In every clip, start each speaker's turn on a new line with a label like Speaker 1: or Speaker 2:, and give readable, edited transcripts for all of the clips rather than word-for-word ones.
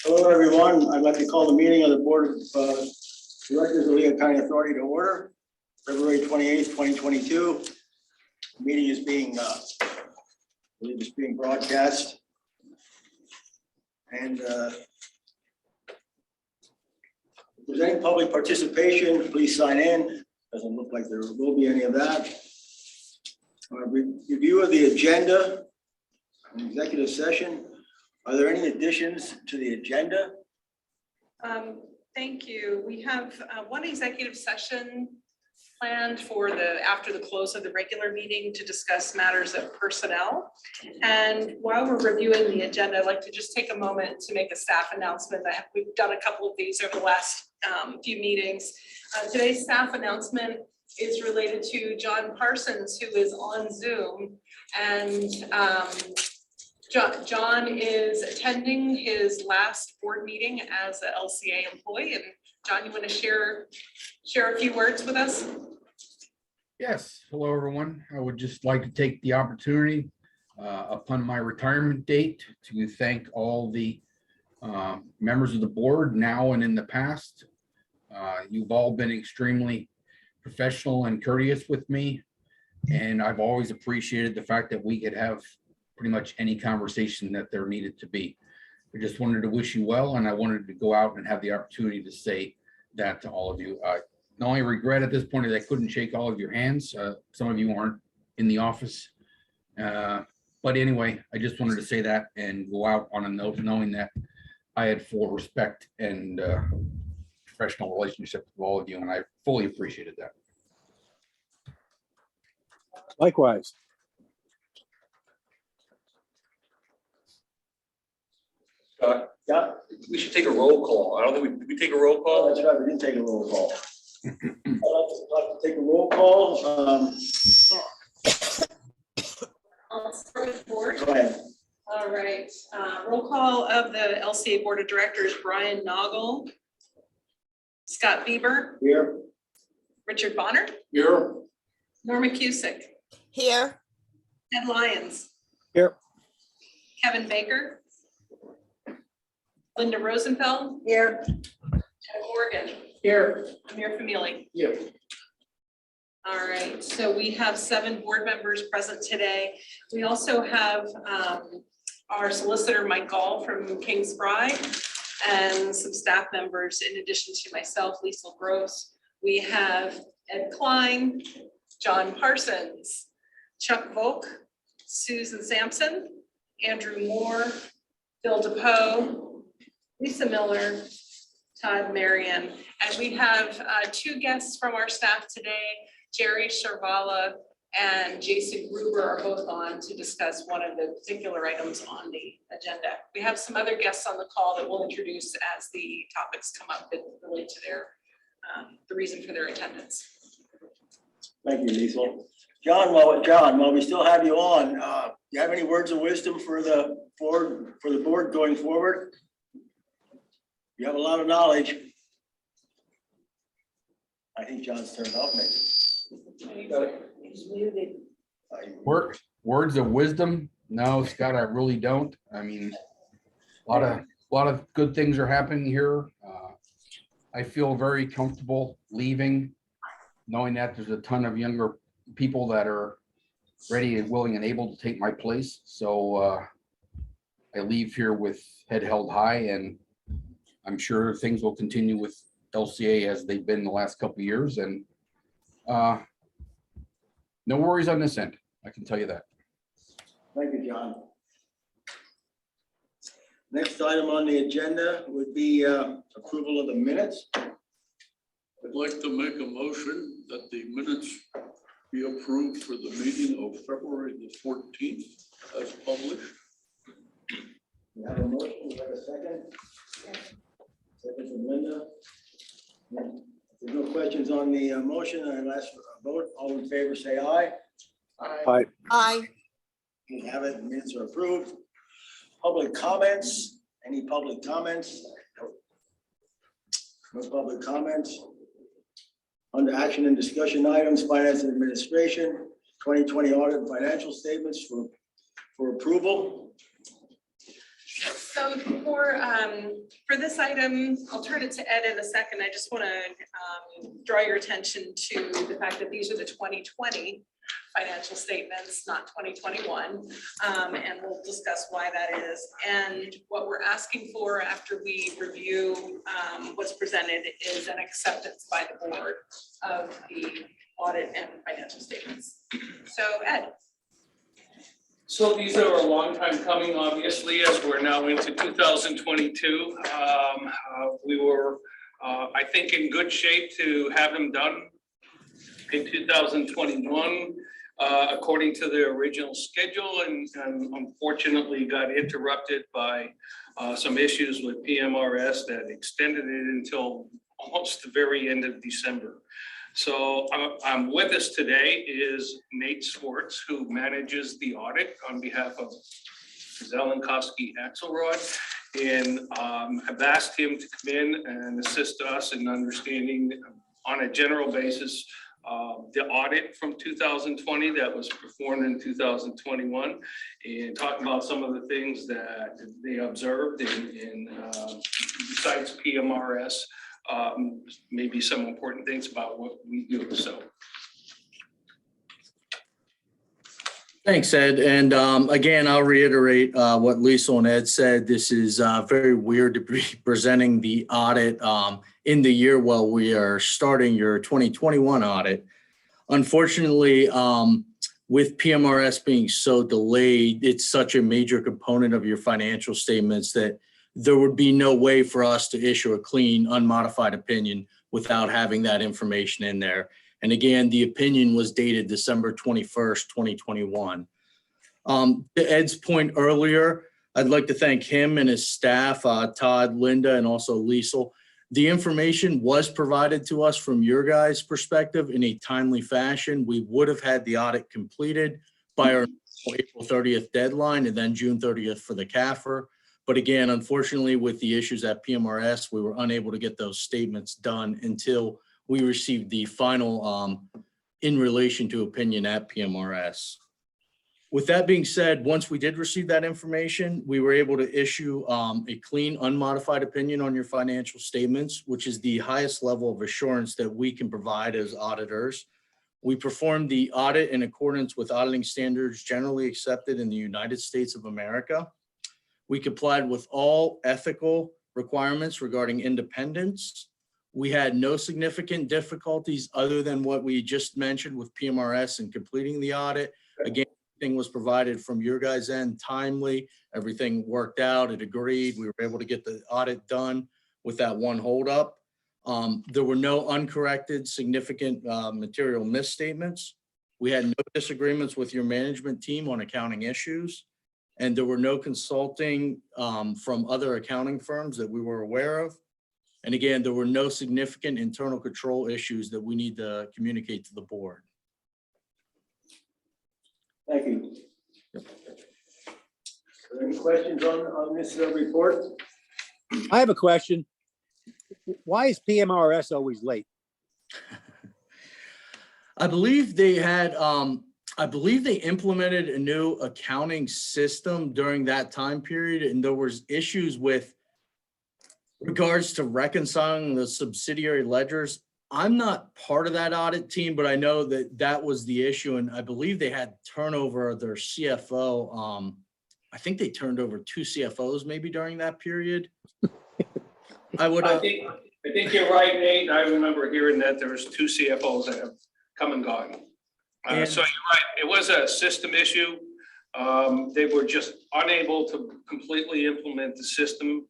Speaker 1: Hello, everyone. I'd like to call the meeting of the Board of Directors of Lehigh County Authority to order, February 28th, 2022. The meeting is being, I believe it's being broadcast. And if there's any public participation, please sign in. Doesn't look like there will be any of that. Review of the agenda, an executive session. Are there any additions to the agenda?
Speaker 2: Thank you. We have one executive session planned for after the close of the regular meeting to discuss matters of personnel. And while we're reviewing the agenda, I'd like to just take a moment to make a staff announcement. We've done a couple of these over the last few meetings. Today's staff announcement is related to John Parsons, who is on Zoom, and John is attending his last board meeting as an LCA employee. And John, you want to share a few words with us?
Speaker 3: Yes. Hello, everyone. I would just like to take the opportunity upon my retirement date to thank all the members of the board now and in the past. You've all been extremely professional and courteous with me, and I've always appreciated the fact that we could have pretty much any conversation that there needed to be. I just wanted to wish you well, and I wanted to go out and have the opportunity to say that to all of you. The only regret at this point is I couldn't shake all of your hands. Some of you aren't in the office. But anyway, I just wanted to say that and go out on a note knowing that I had full respect and professional relationship with all of you, and I fully appreciated that.
Speaker 4: Likewise.
Speaker 1: Yeah.
Speaker 5: We should take a roll call. I don't think did we take a roll
Speaker 1: Oh,
Speaker 5: call?
Speaker 1: that's right. We didn't take a roll call. I'd like to take a roll call.
Speaker 2: I'll start with the board.
Speaker 1: Go ahead.
Speaker 2: All right. Roll call of the LCA Board of Directors: Brian Noggle, Scott Bieber,
Speaker 1: Here.
Speaker 2: Richard Bonner,
Speaker 1: Here.
Speaker 2: Norma Cusick,
Speaker 6: Here.
Speaker 2: Ed Lyons,
Speaker 4: Here.
Speaker 2: Kevin Baker, Linda Rosenfeld, here, Ted Morgan,
Speaker 1: Here.
Speaker 2: Amir Famili.
Speaker 1: Here.
Speaker 2: All right, so we have 7 board members present today. We also have our solicitor, Mike Gall from King's Bride, and some staff members in addition to myself, Lisa Gross. We have Ed Klein, John Parsons, Chuck Volk, Susan Sampson, Andrew Moore, Bill DePoe, Lisa Miller, Todd Marion, and we have 2 guests from our staff today. Jerry Shervala and Jason Gruber are both on to discuss one of the particular items on the agenda. We have some other guests on the call that we'll introduce as the topics come up that relate to their the reason for their attendance.
Speaker 1: Thank you, Lisa. John, while we still have you on, do you have any words of wisdom for the board going forward? You have a lot of knowledge. I think John's turned off maybe.
Speaker 2: He's muted.
Speaker 3: Words of wisdom? No, Scott, I really don't. I mean, a lot of good things are happening here. I feel very comfortable leaving, knowing that there's a ton of younger people that are ready and willing and able to take my place. So I leave here with head held high, and I'm sure things will continue with LCA as they've been the last couple of years. And no worries on this end, I can tell you that.
Speaker 1: Thank you, John. Next item on the agenda would be approval of the minutes.
Speaker 7: I'd like to make a motion that the minutes be approved for the meeting of February the 14th as published.
Speaker 1: We have a motion, we have a second. Second from Linda. If there's no questions on the motion, I'll ask for a vote. All in favor, say aye.
Speaker 4: Aye.
Speaker 6: Aye.
Speaker 1: We have it, minutes are approved. Public comments, any public comments? No public comments. Under action and discussion items, finance and administration, 2020 audit and financial statements for approval.
Speaker 2: So for this item, I'll turn it to Ed in a second. I just want to draw your attention to the fact that these are the 2020 financial statements, not 2021. And we'll discuss why that is. And what we're asking for after we review what's presented is an acceptance by the board of the audit and financial statements. So Ed.
Speaker 5: So these are a long time coming, obviously, as we're now into 2022. We were, I think, in good shape to have them done in 2021, according to the original schedule, and unfortunately got interrupted by some issues with PMRS that extended it until almost the very end of December. So with us today is Nate Swartz, who manages the audit on behalf of Zellenkowski Axelrod. And I've asked him to come in and assist us in understanding on a general basis the audit from 2020 that was performed in 2021, and talk about some of the things that they observed in besides PMRS. Maybe some important things about what we do. So.
Speaker 6: Thanks, Ed. And again, I'll reiterate what Lisa and Ed said. This is very weird to be presenting the audit in the year while we are starting your 2021 audit. Unfortunately, with PMRS being so delayed, it's such a major component of your financial statements that there would be no way for us to issue a clean, unmodified opinion without having that information in there. And again, the opinion was dated December 21st, 2021. To Ed's point earlier, I'd like to thank him and his staff, Todd, Linda, and also Liesel. The information was provided to us from your guys' perspective in a timely fashion. We would have had the audit completed by our April 30th deadline and then June 30th for the CAFR. But again, unfortunately, with the issues at PMRS, we were unable to get those statements done until we received the final in relation to opinion at PMRS. With that being said, once we did receive that information, we were able to issue a clean, unmodified opinion on your financial statements, which is the highest level of assurance that we can provide as auditors. We performed the audit in accordance with auditing standards generally accepted in the United States of America. We complied with all ethical requirements regarding independence. We had no significant difficulties other than what we just mentioned with PMRS in completing the audit. Again, everything was provided from your guys' end timely. Everything worked out. It agreed. We were able to get the audit done with that one holdup. There were no uncorrected significant material misstatements. We had no disagreements with your management team on accounting issues. And there were no consulting from other accounting firms that we were aware of. And again, there were no significant internal control issues that we need to communicate to the board.
Speaker 1: Thank you. Are there any questions on this report?
Speaker 4: I have a question. Why is PMRS always late?
Speaker 6: I believe they had, I believe they implemented a new accounting system during that time period, and there was issues with regards to reconciling the subsidiary ledgers. I'm not part of that audit team, but I know that that was the issue, and I believe they had turnover of their CFO. I think they turned over 2 CFOs maybe during that period. I
Speaker 5: think you're right, Nate. I remember hearing that there was 2 CFOs that have come and gone. So you're right. It was a system issue. They were just unable to completely implement the system,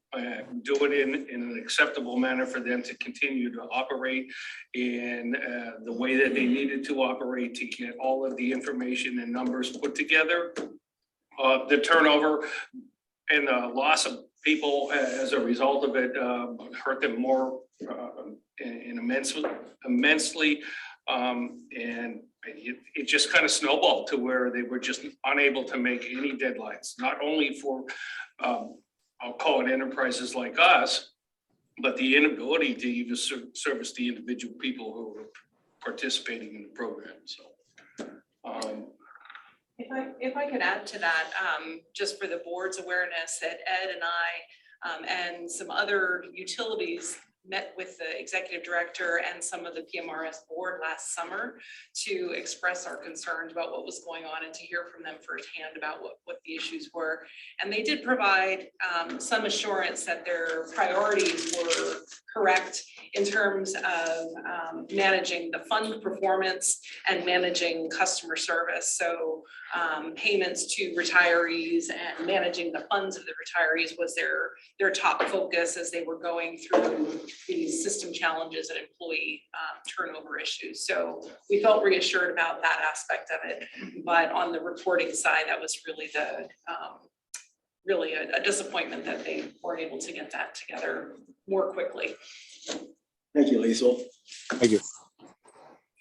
Speaker 5: do it in an acceptable manner for them to continue to operate in the way that they needed to operate to get all of the information and numbers put together. The turnover and the loss of people as a result of it hurt them more immensely. And it just kind of snowballed to where they were just unable to make any deadlines, not only for, I'll call it enterprises like us, but the inability to even service the individual people who were participating in the program. So
Speaker 2: If I could add to that, just for the board's awareness, that Ed and I and some other utilities met with the executive director and some of the PMRS board last summer to express our concerns about what was going on and to hear from them firsthand about what the issues were. And they did provide some assurance that their priorities were correct in terms of managing the fund performance and managing customer service. So payments to retirees and managing the funds of the retirees was their top focus as they were going through these system challenges and employee turnover issues. So we felt reassured about that aspect of it. But on the reporting side, that was really really a disappointment that they weren't able to get that together more quickly.
Speaker 1: Thank you, Liesl.
Speaker 4: Thank you.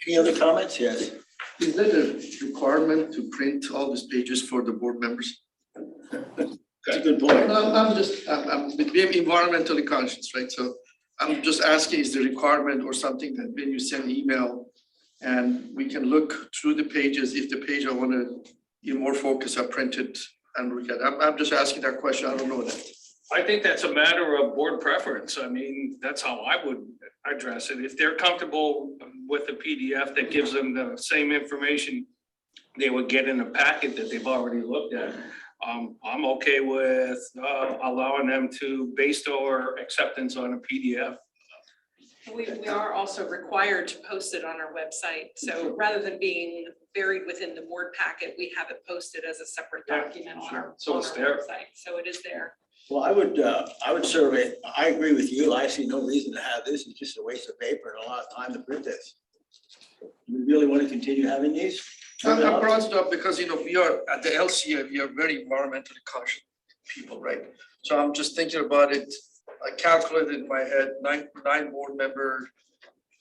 Speaker 1: Any other comments? Yes.
Speaker 8: Is that a requirement to print all these pages for the board members?
Speaker 1: That's a good point.
Speaker 8: I'm being environmentally conscious, right? So I'm just asking, is the requirement or something that when you send email and we can look through the pages, if the page I want to be more focused, I print it and look at it. I'm just asking that question. I don't know that.
Speaker 5: I think that's a matter of board preference. I mean, that's how I would address it. If they're comfortable with the PDF that gives them the same information they would get in a packet that they've already looked at, I'm okay with allowing them to base their acceptance on a PDF.
Speaker 2: We are also required to post it on our website. So rather than being buried within the board packet, we have it posted as a separate document on our
Speaker 5: So it's there.
Speaker 2: website. So it is there.
Speaker 1: Well, I would survey, I agree with you. I see no reason to have this. It's just a waste of paper and a lot of time to print this. We really want to continue having these?
Speaker 8: I brought it up because, we are at the LCA, we are very environmentally conscious people, right? So I'm just thinking about it. I calculated in my head, nine board member,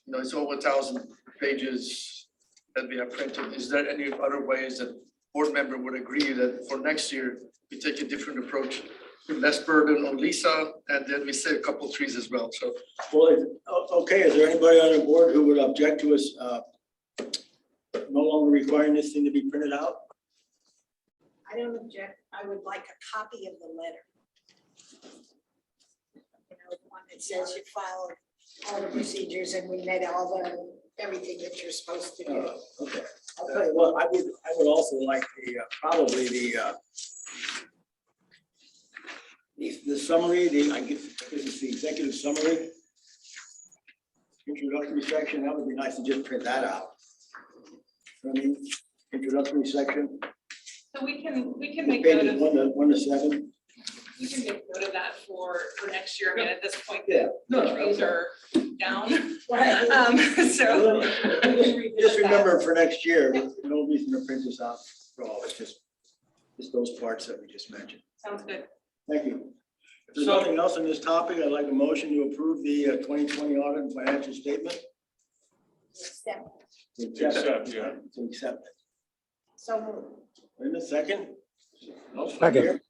Speaker 8: it's over 1,000 pages that we have printed. Is there any other ways that board member would agree that for next year, we take a different approach? Less burden on Lisa, and then we save a couple trees as well, so.
Speaker 1: Well, okay, is there anybody on the board who would object to us no longer requiring this thing to be printed out?
Speaker 9: I don't object. I would like a copy of the letter. The one that says you followed all the procedures and we met everything that you're supposed to do.
Speaker 1: Okay. I'll tell you what, I would also like probably the summary, I guess it's the executive summary. Introductory section, that would be nice to just print that out. I mean, introductory section.
Speaker 2: So we can make note
Speaker 1: Pages
Speaker 2: of,
Speaker 1: 1 to 7.
Speaker 2: we can make note of that for next year. I mean, at this point,
Speaker 1: Yeah.
Speaker 2: the trees are down.
Speaker 1: Well,
Speaker 2: So
Speaker 1: just remember for next year, no reason to print this out for all, it's just those parts that we just mentioned.
Speaker 2: sounds good.
Speaker 1: Thank you. If there's nothing else on this topic, I'd like a motion to approve the 2020 audit and financial statement.
Speaker 9: Accept.
Speaker 1: To accept it.
Speaker 9: So moved.
Speaker 1: In a second.
Speaker 4: Second.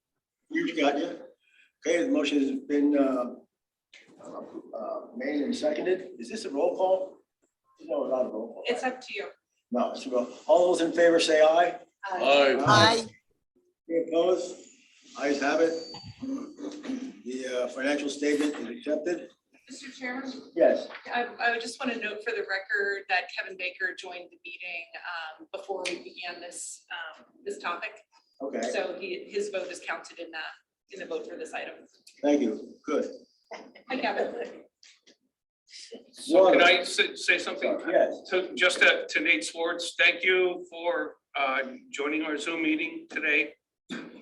Speaker 1: You got you. Okay, the motion has been made and seconded. Is this a roll call? No, not a roll call.
Speaker 2: It's up to you.
Speaker 1: No, it's a roll. All those in favor say aye.
Speaker 7: Aye.
Speaker 1: Any opposed? Ayes have it. The financial statement is accepted.
Speaker 2: Mr. Chairman?
Speaker 1: Yes.
Speaker 2: I would just want to note for the record that Kevin Baker joined the meeting before we began this topic.
Speaker 1: Okay,
Speaker 2: So his vote is counted in the vote for this item.
Speaker 1: thank you. Good.
Speaker 2: Hi, Kevin.
Speaker 5: So can I say something?
Speaker 1: Yes.
Speaker 5: So just to Nate Swartz, thank you for joining our Zoom meeting today,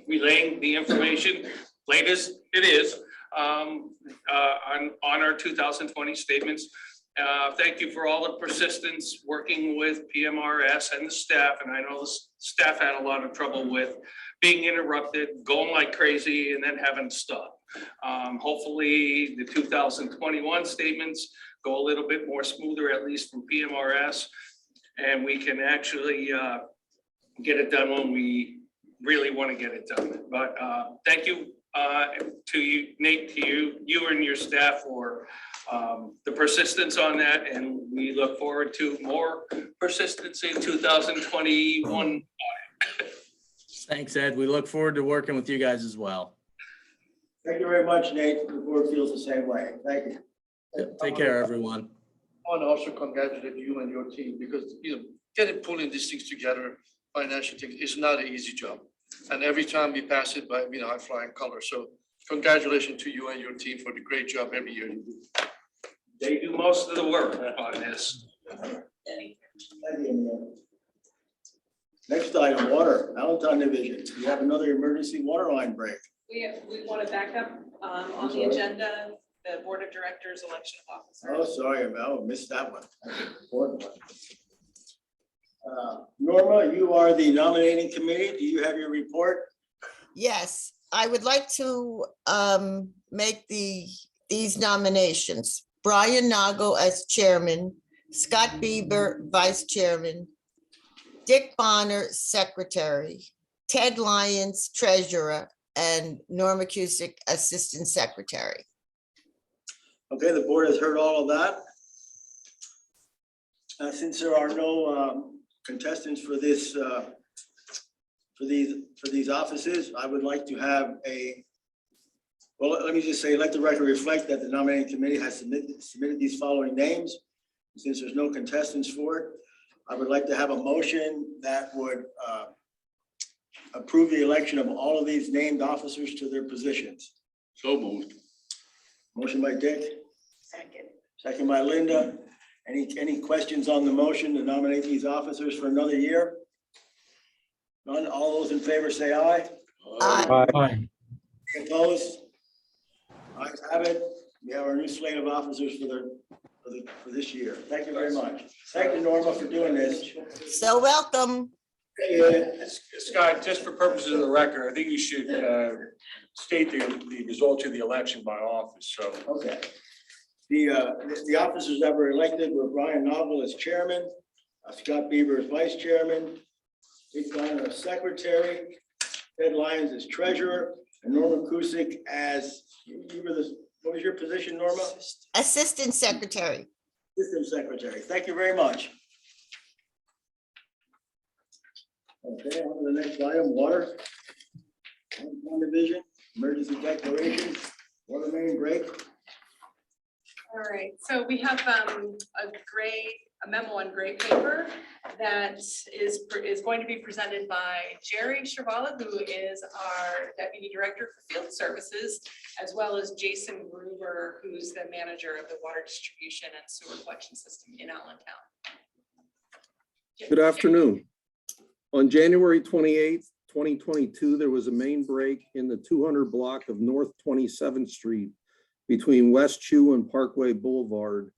Speaker 5: relaying the information, late as it is, on our 2020 statements. Thank you for all the persistence working with PMRS and the staff. And I know the staff had a lot of trouble with being interrupted, going like crazy, and then having to stop. Hopefully the 2021 statements go a little bit more smoother, at least from PMRS, and we can actually get it done when we really want to get it done. But thank you to you, Nate, to you and your staff for the persistence on that, and we look forward to more persistence in 2021.
Speaker 6: Thanks, Ed. We look forward to working with you guys as well.
Speaker 1: Thank you very much, Nate. The board feels the same way. Thank you.
Speaker 6: Yep, take care, everyone.
Speaker 8: I want to also congratulate you and your team because, getting pulling these things together, financial things, is not an easy job. And every time we pass it by, I fly in color. So congratulations to you and your team for the great job every year you do.
Speaker 5: They do most of the work on this.
Speaker 1: Thank you. Next item, water, Allentown Division. We have another emergency water line break.
Speaker 2: We want to back up on the agenda, the Board of Directors election of
Speaker 1: Oh,
Speaker 2: officers.
Speaker 1: sorry, Mel, missed that one. Important one. Norma, you are the nominating committee. Do you have your report?
Speaker 10: Yes, I would like to make these nominations. Brian Nago as chairman, Scott Bieber, vice chairman, Dick Bonner, secretary, Ted Lyons, treasurer, and Norma Cusick, assistant secretary.
Speaker 1: Okay, the board has heard all of that. Since there are no contestants for this, for these offices, I would like to have well, let me just say, let the record reflect that the nominating committee has submitted these following names. Since there's no contestants for it, I would like to have a motion that would approve the election of all of these named officers to their positions.
Speaker 7: So moved.
Speaker 1: Motion by Dick,
Speaker 9: Second.
Speaker 1: second by Linda. Any questions on the motion to nominate these officers for another year? None. All those in favor say aye.
Speaker 10: Aye.
Speaker 1: Opposed? Ayes have it. We have our new slate of officers for this year. Thank you very much. Thank you, Norma, for doing this.
Speaker 10: So welcome.
Speaker 11: Scott, just for purposes of the record, I think you should state the results of the election by office, so.
Speaker 1: Okay. The officers that were elected were Brian Novel as chairman, Scott Bieber as vice chairman, Dick Bonner as secretary, Ted Lyons as treasurer, and Norma Cusick as, what was your position, Norma?
Speaker 10: Assistant secretary.
Speaker 1: Assistant secretary. Thank you very much. Okay, on to the next item, water. One division, emergency declaration, water main break.
Speaker 2: All right, so we have a memo on gray paper that is going to be presented by Jerry Shavala, who is our Deputy Director for Field Services, as well as Jason Gruber, who's the manager of the water distribution and sewer collection system in Allentown.
Speaker 12: Good afternoon. On January 28th, 2022, there was a main break in the 200 block of North 27th Street between West Chew and Parkway Boulevard.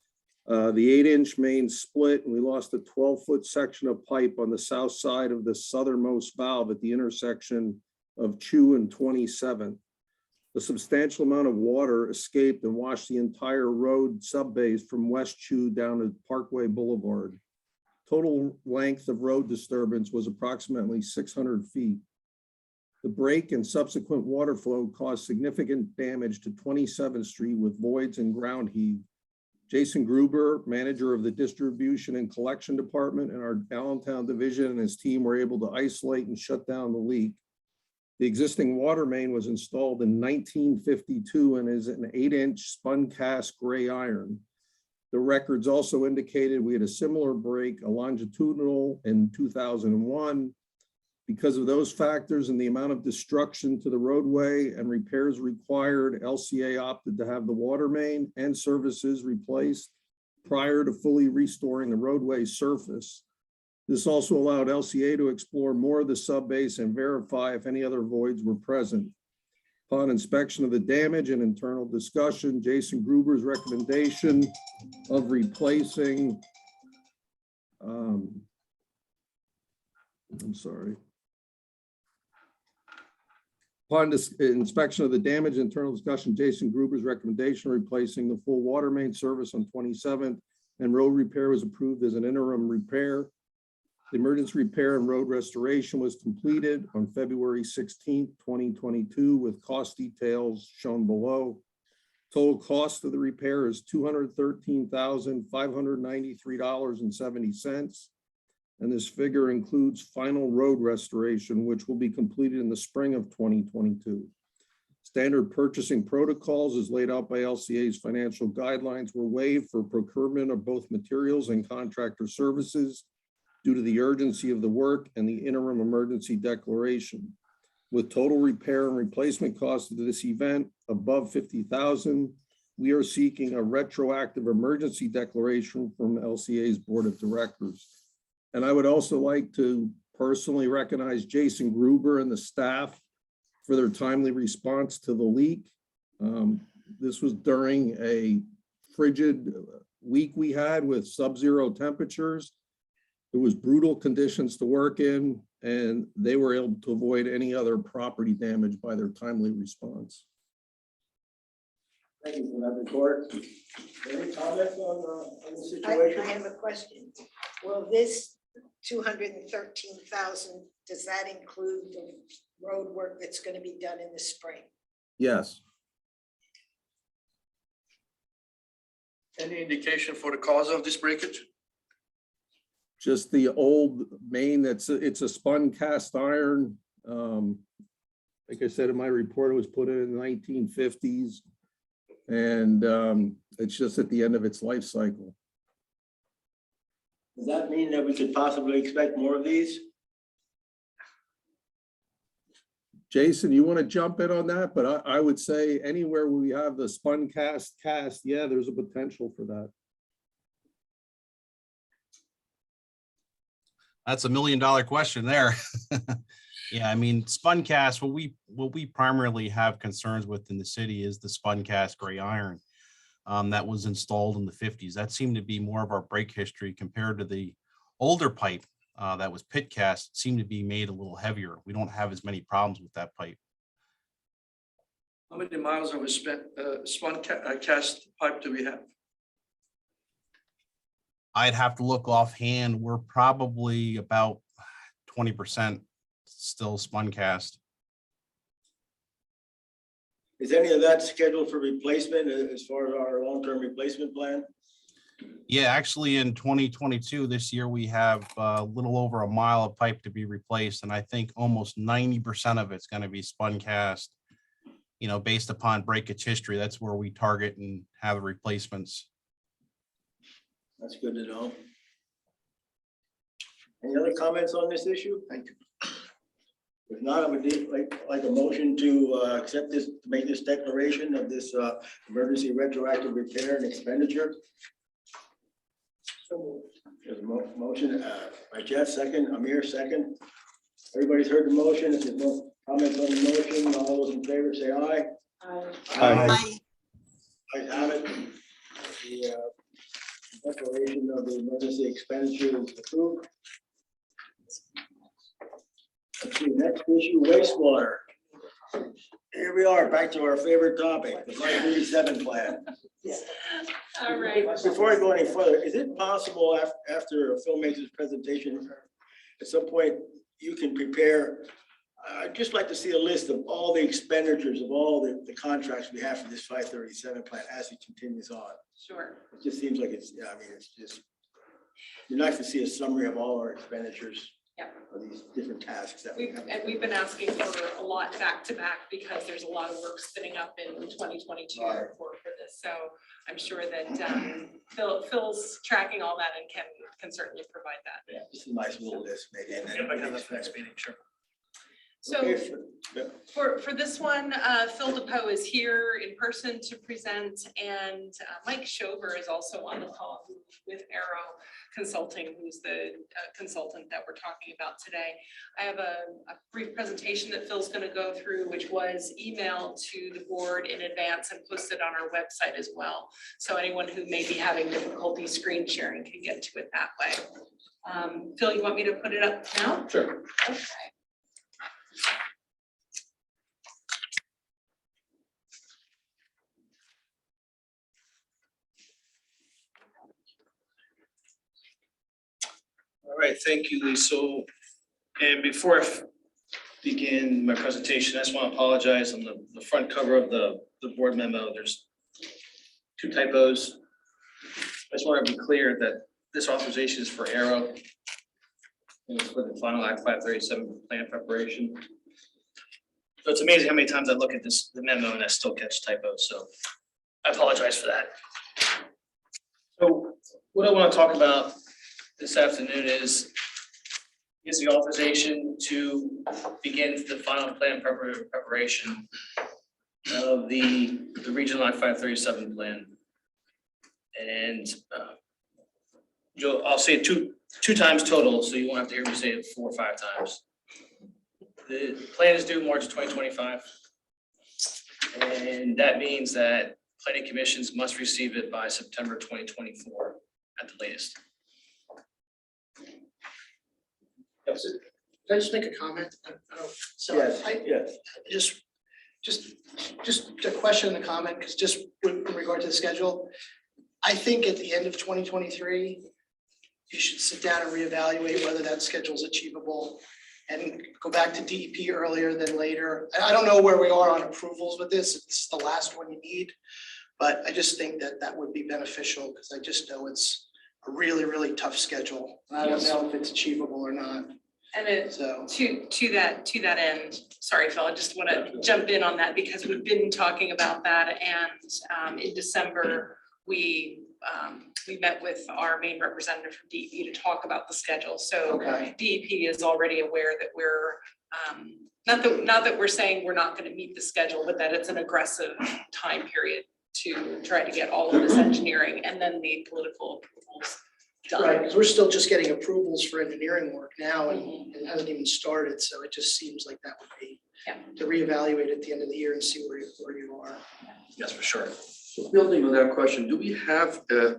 Speaker 12: The 8-inch main split and we lost a 12-foot section of pipe on the south side of the southernmost valve at the intersection of Chew and 27th. A substantial amount of water escaped and washed the entire road subbase from West Chew down to Parkway Boulevard. Total length of road disturbance was approximately 600 feet. The break and subsequent water flow caused significant damage to 27th Street with voids and ground heave. Jason Gruber, manager of the distribution and collection department in our Allentown division, and his team were able to isolate and shut down the leak. The existing water main was installed in 1952 and is an 8-inch spun cast gray iron. The records also indicated we had a similar break, a longitudinal, in 2001. Because of those factors and the amount of destruction to the roadway and repairs required, LCA opted to have the water main and services replaced prior to fully restoring the roadway surface. This also allowed LCA to explore more of the subbase and verify if any other voids were present. Upon inspection of the damage and internal discussion, Jason Gruber's recommendation of replacing, Upon this inspection of the damage, internal discussion, Jason Gruber's recommendation replacing the full water main service on 27th and road repair was approved as an interim repair. The emergency repair and road restoration was completed on February 16th, 2022 with cost details shown below. Total cost of the repair is $213,593.70. And this figure includes final road restoration, which will be completed in the spring of 2022. Standard purchasing protocols as laid out by LCA's financial guidelines were waived for procurement of both materials and contractor services due to the urgency of the work and the interim emergency declaration. With total repair and replacement costs of this event above $50,000, we are seeking a retroactive emergency declaration from LCA's Board of Directors. And I would also like to personally recognize Jason Gruber and the staff for their timely response to the leak. This was during a frigid week we had with sub-zero temperatures. It was brutal conditions to work in, and they were able to avoid any other property damage by their timely response.
Speaker 1: Thank you for that report. Any comments on the
Speaker 9: I
Speaker 1: situation?
Speaker 9: have a question. Will this 213,000, does that include the road work that's going to be done in the spring?
Speaker 12: Yes.
Speaker 8: Any indication for the cause of this breakage?
Speaker 12: Just the old main, it's a spun cast iron. Like I said in my report, it was put in the 1950s. And it's just at the end of its life cycle.
Speaker 1: Does that mean that we could possibly expect more of these?
Speaker 12: Jason, you want to jump in on that? But I would say anywhere where we have the spun cast, yeah, there's a potential for that.
Speaker 13: That's $1 million question there. Yeah, I mean, spun cast, what we primarily have concerns with in the city is the spun cast gray iron that was installed in the 50s. That seemed to be more of our break history compared to the older pipe that was pit cast, seemed to be made a little heavier. We don't have as many problems with that pipe.
Speaker 8: How many miles of spun cast pipe do we have?
Speaker 13: I'd have to look offhand. We're probably about 20% still spun cast.
Speaker 1: Is any of that scheduled for replacement as far as our long-term replacement plan?
Speaker 13: Yeah, actually in 2022, this year, we have a little over a mile of pipe to be replaced. And I think almost 90% of it's going to be spun cast, you know, based upon breakage history. That's where we target and have replacements.
Speaker 1: That's good to know. Any other comments on this issue? Thank you. If not, I would like a motion to accept this, to make this declaration of this emergency retroactive repair and expenditure. There's a motion by Jeff, second, Amir, second. Everybody's heard the motion. If there's no comments on the motion, all those in favor say aye.
Speaker 10: Aye.
Speaker 1: Ayes have it. The declaration of the emergency expenditure is approved. Let's see, next issue, wastewater. Here we are, back to our favorite topic, the 537 plan.
Speaker 2: All right.
Speaker 1: Before I go any further, is it possible after Phil makes his presentation, at some point you can prepare, I'd just like to see a list of all the expenditures of all the contracts we have for this 537 plan as it continues on.
Speaker 2: Sure.
Speaker 1: It just seems like it's, yeah, I mean, it's just, you're nice to see a summary of all our expenditures.
Speaker 2: Yeah.
Speaker 1: For these different tasks that we have.
Speaker 2: We've been asking for a lot back to back because there's a lot of work spinning up in 2022
Speaker 1: Right.
Speaker 2: for this. So I'm sure that Phil's tracking all that and can certainly provide that.
Speaker 1: Yeah, just a nice little list maybe. And then
Speaker 8: next meeting, sure.
Speaker 2: So
Speaker 1: okay,
Speaker 2: for this one, Phil DePoe is here in person to present, and Mike Schover is also on the call with Arrow Consulting, who's the consultant that we're talking about today. I have a brief presentation that Phil's going to go through, which was emailed to the board in advance and posted on our website as well. So anyone who may be having difficulty screen sharing can get to it that way. Phil, you want me to put it up now?
Speaker 1: Sure.
Speaker 2: Okay.
Speaker 14: All right, thank you, Lisa. And before I begin my presentation, I just want to apologize on the front cover of the board memo. There's 2 typos. I just want to be clear that this authorization is for Arrow. And it's for the final Act 537 plan preparation. So it's amazing how many times I look at this, the memo, and I still catch typos, so I apologize for that. So what I want to talk about this afternoon is the authorization to begin the final plan preparation of the Regional Act 537 plan. And I'll say it two times total, so you won't have to hear me say it 4 or 5 times. The plan is due March 2025. And that means that planning commissions must receive it by September 2024 at the latest.
Speaker 8: Can I just make a comment? So
Speaker 1: Yes,
Speaker 8: I
Speaker 1: yes.
Speaker 8: just a question and a comment, because just in regard to the schedule, I think at the end of 2023, you should sit down and reevaluate whether that schedule is achievable and go back to DEP earlier than later. I don't know where we are on approvals with this. It's the last one you need. But I just think that that would be beneficial, because I just know it's a really, really tough schedule. I don't know if it's achievable or not.
Speaker 2: And it,
Speaker 8: So,
Speaker 2: to that end, sorry, Phil, I just want to jump in on that because we've been talking about that, and in December, we met with our main representative from DEP to talk about the schedule. So
Speaker 8: okay.
Speaker 2: DEP is already aware that we're not that we're saying we're not going to meet the schedule, but that it's an aggressive time period to try to get all of this engineering and then the political approvals done.
Speaker 8: Right, because we're still just getting approvals for engineering work now, and it hasn't even started, so it just seems like that would be to reevaluate at the end of the year and see where you are.
Speaker 14: Yes, for sure.
Speaker 8: So
Speaker 15: Building on that question, do we have a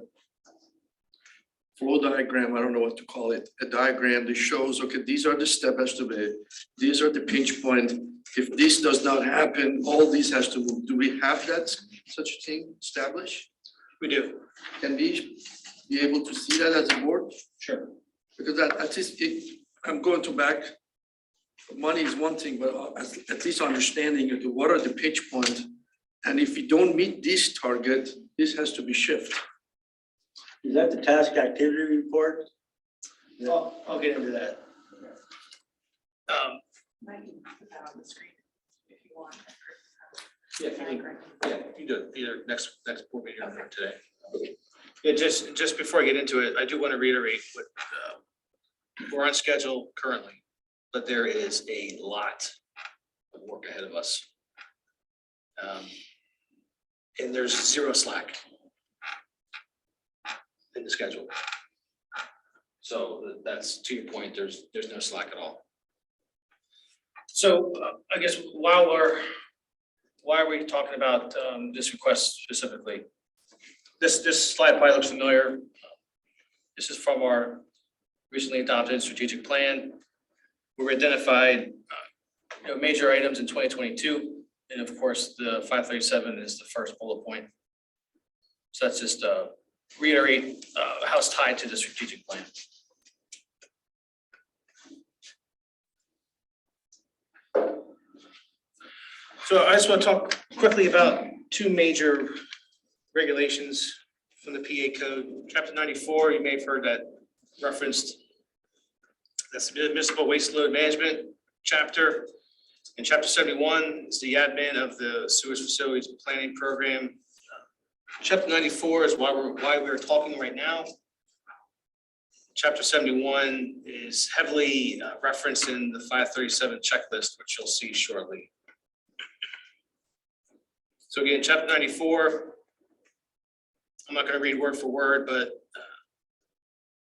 Speaker 15: flow diagram, I don't know what to call it, a diagram that shows, okay, these are the step estimate, these are the pinch point. If this does not happen, all these has to move. Do we have that, such a thing established?
Speaker 14: We do.
Speaker 15: Can we be able to see that as a board?
Speaker 14: Sure.
Speaker 15: Because that, at least, I'm going to back, money is one thing, but at least understanding of what are the pinch points. And if you don't meet this target, this has to be shifted.
Speaker 1: Is that the task activity report?
Speaker 14: I'll get into that.
Speaker 2: I can put that on the screen if you want.
Speaker 11: Yeah, you do it either next board meeting or
Speaker 2: Okay.
Speaker 11: today.
Speaker 14: Yeah, just before I get into it, I do want to reiterate what we're on schedule currently, but there is a lot of work ahead of us. And there's zero slack in the schedule. So that's to your point, there's no slack at all. So I guess why are we talking about this request specifically? This slide probably looks familiar. This is from our recently adopted strategic plan. We identified major items in 2022. And of course, the 537 is the first bullet point. So that's just reiterate how it's tied to the strategic plan. So I just want to talk quickly about two major regulations from the PA code. Chapter 94, you may have heard that referenced. That's the municipal waste load management chapter. And chapter 71 is the admin of the sewage facilities planning program. Chapter 94 is why we're talking right now. Chapter 71 is heavily referenced in the 537 checklist, which you'll see shortly. So again, chapter 94, I'm not going to read word for word, but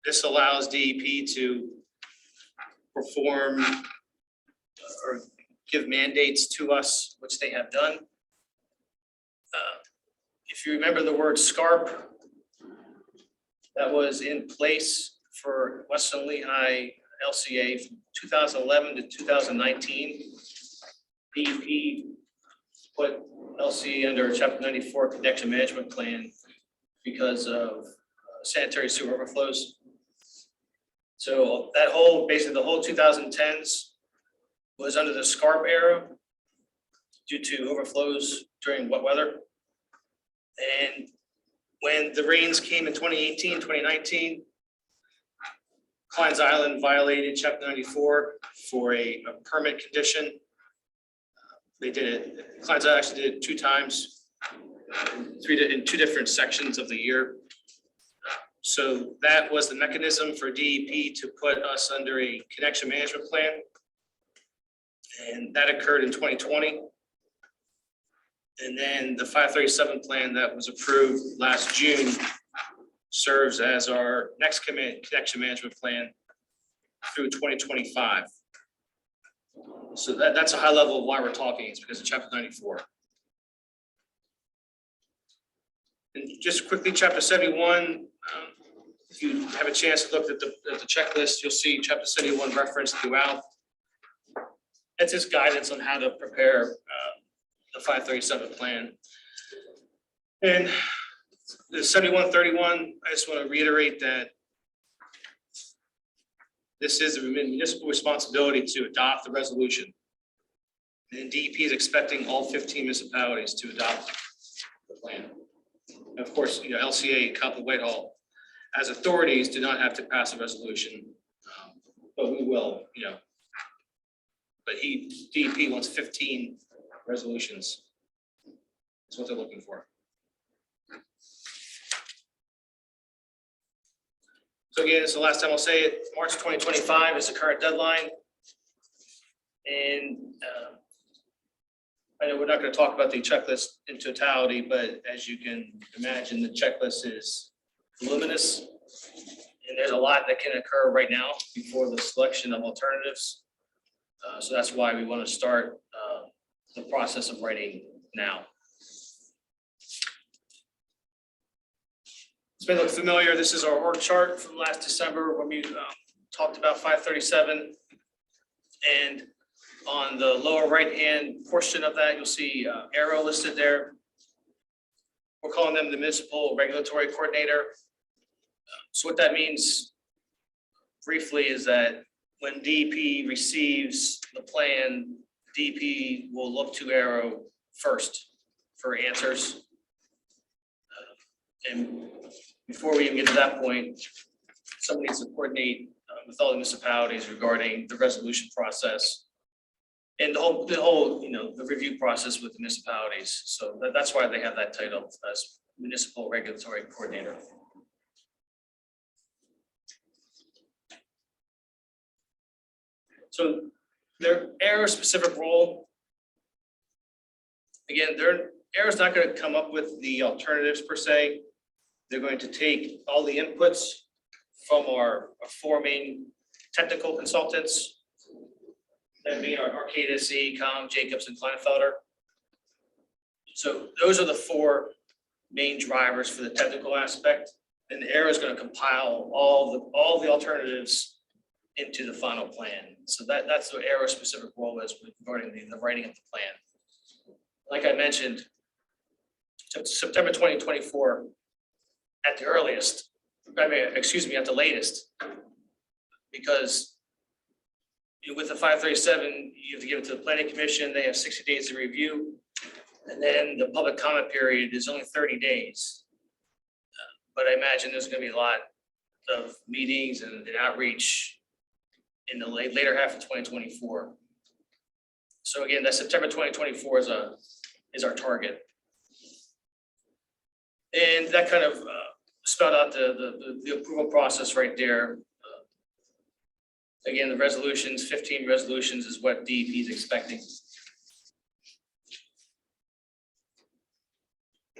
Speaker 14: this allows DEP to perform or give mandates to us, which they have done. If you remember the word SCARP, that was in place for Western Lehigh LCA from 2011 to 2019. DEP put LCA under Chapter 94 connection management plan because of sanitary sewer overflows. So that whole, basically the whole 2010s was under the SCARP era due to overflows during wet weather. And when the rains came in 2018, 2019, Klein's Island violated chapter 94 for a permit condition. They did it, Klein's Island actually did it 2 times, in 2 different sections of the year. So that was the mechanism for DEP to put us under a connection management plan. And that occurred in 2020. And then the 537 plan that was approved last June serves as our next connection management plan through 2025. So that's a high level of why we're talking, is because of chapter 94. And just quickly, chapter 71, if you have a chance to look at the checklist, you'll see chapter 71 referenced throughout. It's just guidance on how to prepare the 537 plan. And the 7131, I just want to reiterate that this is a municipal responsibility to adopt the resolution. And DEP is expecting all 15 municipalities to adopt the plan. And of course, LCA and County Whitehall, as authorities, do not have to pass a resolution, but we will, But DEP wants 15 resolutions. That's what they're looking for. So again, it's the last time I'll say it. March 2025 is the current deadline. And I know we're not going to talk about the checklist in totality, but as you can imagine, the checklist is voluminous. And there's a lot that can occur right now before the selection of alternatives. So that's why we want to start the process of writing now. This may look familiar. This is our org chart from last December when we talked about 537. And on the lower right-hand portion of that, you'll see arrow listed there. We're calling them the Municipal Regulatory Coordinator. So what that means briefly is that when DEP receives the plan, DEP will look to Arrow first for answers. And before we even get to that point, someone needs to coordinate with all the municipalities regarding the resolution process and the whole, the review process with the municipalities. So that's why they have that title as Municipal Regulatory Coordinator. So their Arrow specific role, again, Arrow's not going to come up with the alternatives per se. They're going to take all the inputs from our 4 main technical consultants, that being our Arcadis, AECom, Jacobs, and Kleinfelder. So those are the 4 main drivers for the technical aspect. And Arrow is going to compile all the alternatives into the final plan. So that's what Arrow's specific role is regarding the writing of the plan. Like I mentioned, September 2024 at the earliest, at the latest, because with the 537, you have to give it to the planning commission. They have 60 days to review. And then the public comment period is only 30 days. But I imagine there's going to be a lot of meetings and outreach in the later half of 2024. So again, that September 2024 is our target. And that kind of spelled out the approval process right there. Again, the resolutions, 15 resolutions is what DEP is expecting.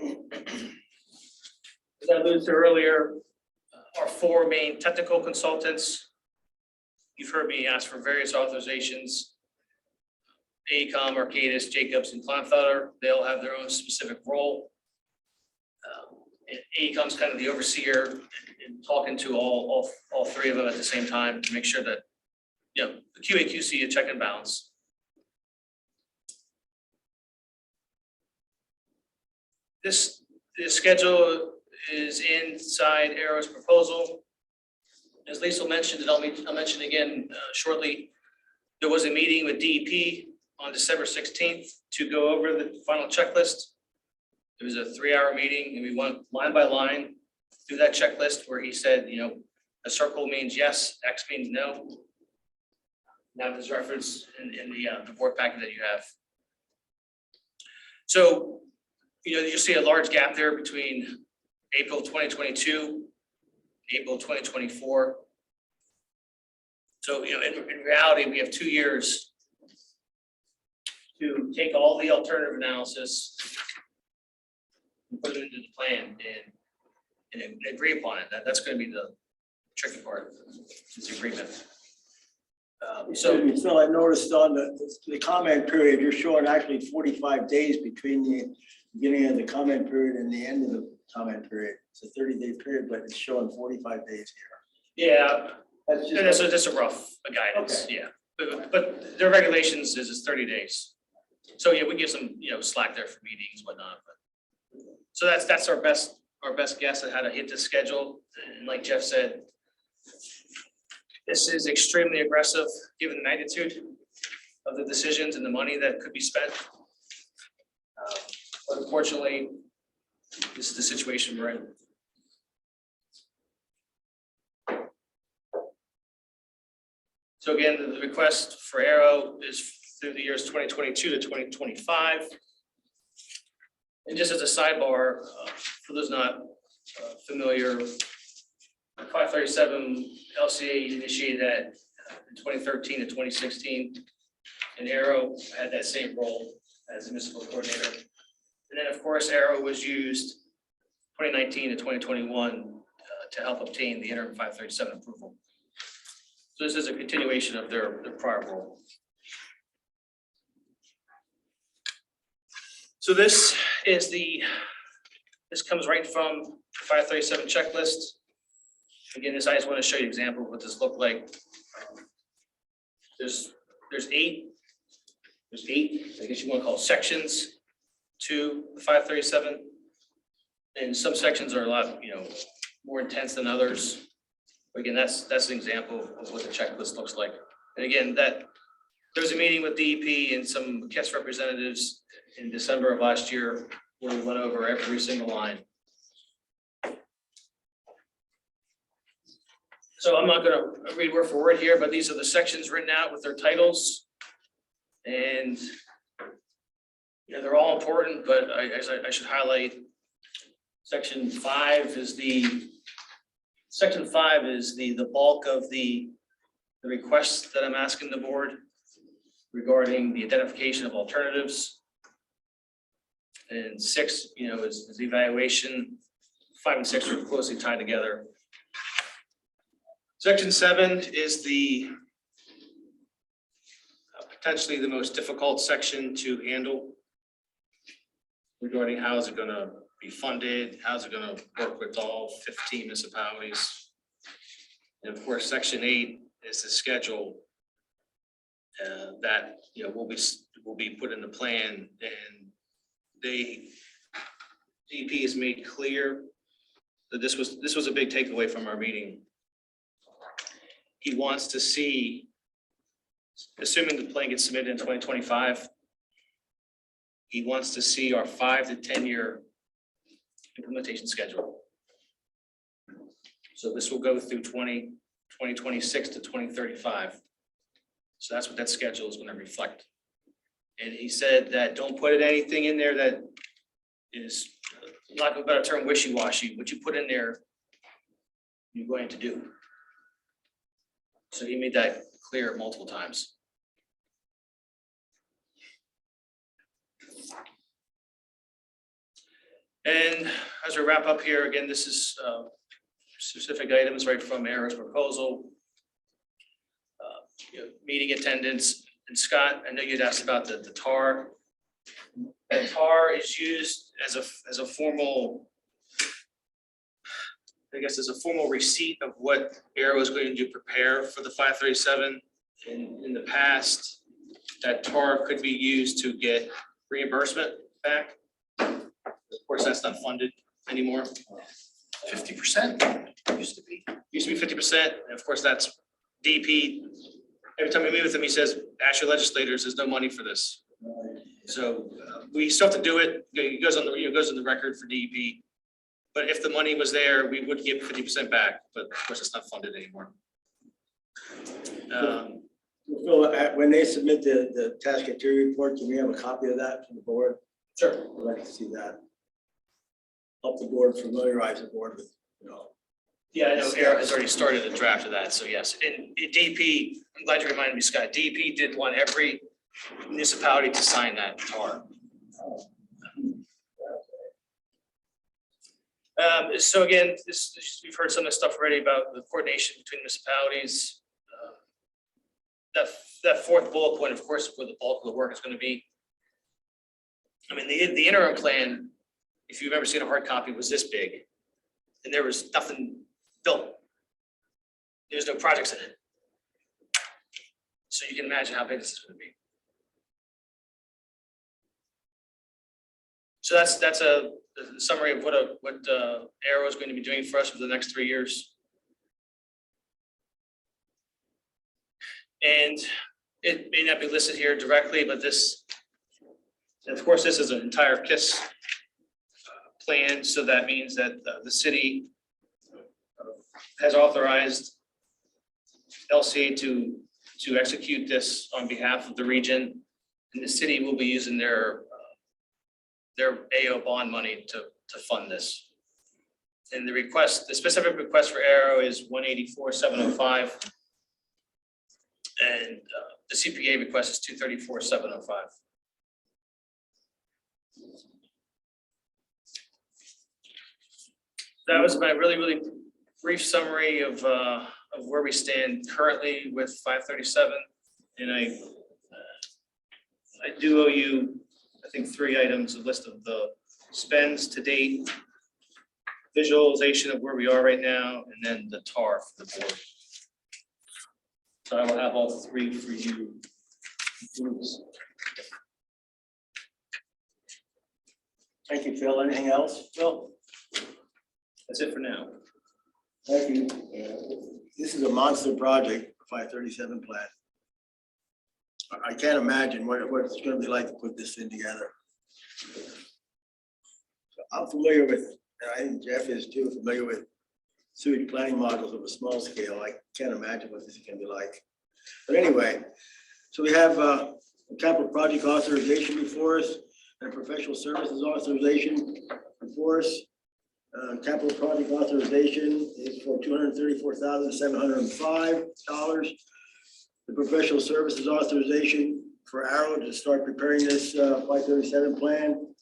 Speaker 14: As I alluded to earlier, our 4 main technical consultants. You've heard me ask for various authorizations. AECom, Arcadis, Jacobs, and Kleinfelder, they all have their own specific role. And AECom's kind of the overseer and talking to all 3 of them at the same time to make sure that, the QA/QC, a check and balance. This schedule is inside Arrow's proposal. As Lisa mentioned, and I'll mention again shortly, there was a meeting with DEP on December 16th to go over the final checklist. It was a 3-hour meeting and we went line by line through that checklist where he said, A circle means yes, X means no. Now there's reference in the board packet that you have. So, you'll see a large gap there between April 2022, April 2024. So, in reality, we have 2 years to take all the alternative analysis and put it into the plan and agree upon it. That's going to be the tricky part, is the agreement.
Speaker 1: So, Phil, I noticed on the comment period, you're showing actually 45 days between the beginning of the comment period and the end of the comment period. It's a 30-day period, but it's showing 45 days here.
Speaker 14: Yeah,
Speaker 1: That's
Speaker 14: and that's just a rough guidance, yeah. But their regulations is 30 days. So yeah, we give some, slack there for meetings, whatnot, but. So that's our best guess at how to hit the schedule. And like Jeff said, this is extremely aggressive, given the magnitude of the decisions and the money that could be spent. But unfortunately, this is the situation we're in. So again, the request for Arrow is through the years 2022 to 2025. And just as a sidebar, for those not familiar, 537 LCA initiated that in 2013 to 2016. And Arrow had that same role as municipal coordinator. And then, of course, Arrow was used 2019 to 2021 to help obtain the interim 537 approval. So this is a continuation of their prior role. So this comes right from the 537 checklist. Again, I just want to show you an example of what this looked like. There's eight, I guess you want to call it sections to the 537. And some sections are a lot, more intense than others. But again, that's an example of what the checklist looks like. And again, there was a meeting with DEP and some KES representatives in December of last year where we went over every single line. So I'm not going to read word for word here, but these are the sections written out with their titles. And they're all important, but I should highlight section 5 is the bulk of the requests that I'm asking the board regarding the identification of alternatives. And 6, is the evaluation. 5 and 6 are closely tied together. Section 7 is potentially the most difficult section to handle regarding how is it going to be funded, how's it going to work with all 15 municipalities. And of course, section 8 is the schedule that will be put in the plan, and DEP has made clear that this was a big takeaway from our meeting. He wants to see, assuming the plan gets submitted in 2025, he wants to see our 5 to 10 year implementation schedule. So this will go through 2026 to 2035. So that's what that schedule is going to reflect. And he said that don't put anything in there that is, lack of a better term, wishy-washy. What you put in there, you're going to do. So he made that clear multiple times. And as we wrap up here, again, this is specific items right from Arrow's proposal. Meeting attendance. And Scott, I know you'd asked about the TAR. That TAR is used as a formal, I guess, as a formal receipt of what Arrow is going to prepare for the 537. In the past, that TAR could be used to get reimbursement back. Of course, that's not funded anymore. 50% used to be 50%. And of course, that's DP. Every time we meet with him, he says, ask your legislators, there's no money for this. So we still have to do it. It goes on the record for DEP. But if the money was there, we would give 50% back, but of course it's not funded anymore.
Speaker 1: Phil, when they submit the task activity report, can we have a copy of that from the board?
Speaker 14: Sure.
Speaker 1: I'd like to see that. Help the board familiarize the board with,
Speaker 14: Yeah, I know Eric has already started a draft of that, so yes. And DP, I'm glad you reminded me, Scott, DP did want every municipality to sign that TAR. So again, we've heard some of the stuff already about the coordination between municipalities. That fourth bullet point, of course, where the bulk of the work is going to be. I mean, the interim plan, if you've ever seen a hard copy, was this big, and there was nothing built. There's no projects in it. So you can imagine how big this is going to be. So that's a summary of what Arrow is going to be doing for us for the next 3 years. And it may not be listed here directly, but this, of course, this is an entire KISS plan. So that means that the city has authorized LCA to execute this on behalf of the region. And the city will be using their AO bond money to fund this. And the specific request for Arrow is 184,705. And the CPA request is 234,705. That was my really brief summary of where we stand currently with 537. And I do owe you, I think, 3 items, a list of the spends to date, visualization of where we are right now, and then the TAR for the board. So I will have all 3 for you.
Speaker 1: Thank you, Phil. Anything else, Phil?
Speaker 14: That's it for now.
Speaker 1: Thank you. This is a monster project, 537 plan. I can't imagine what it's going to be like to put this thing together. I'm familiar with, and I think Jeff is too, familiar with sewage planning models of a small scale. I can't imagine what this is going to be like. But anyway, so we have a capital project authorization before us and a professional services authorization before us. Capital project authorization is for $234,705. The professional services authorization for Arrow to start preparing this 537 plan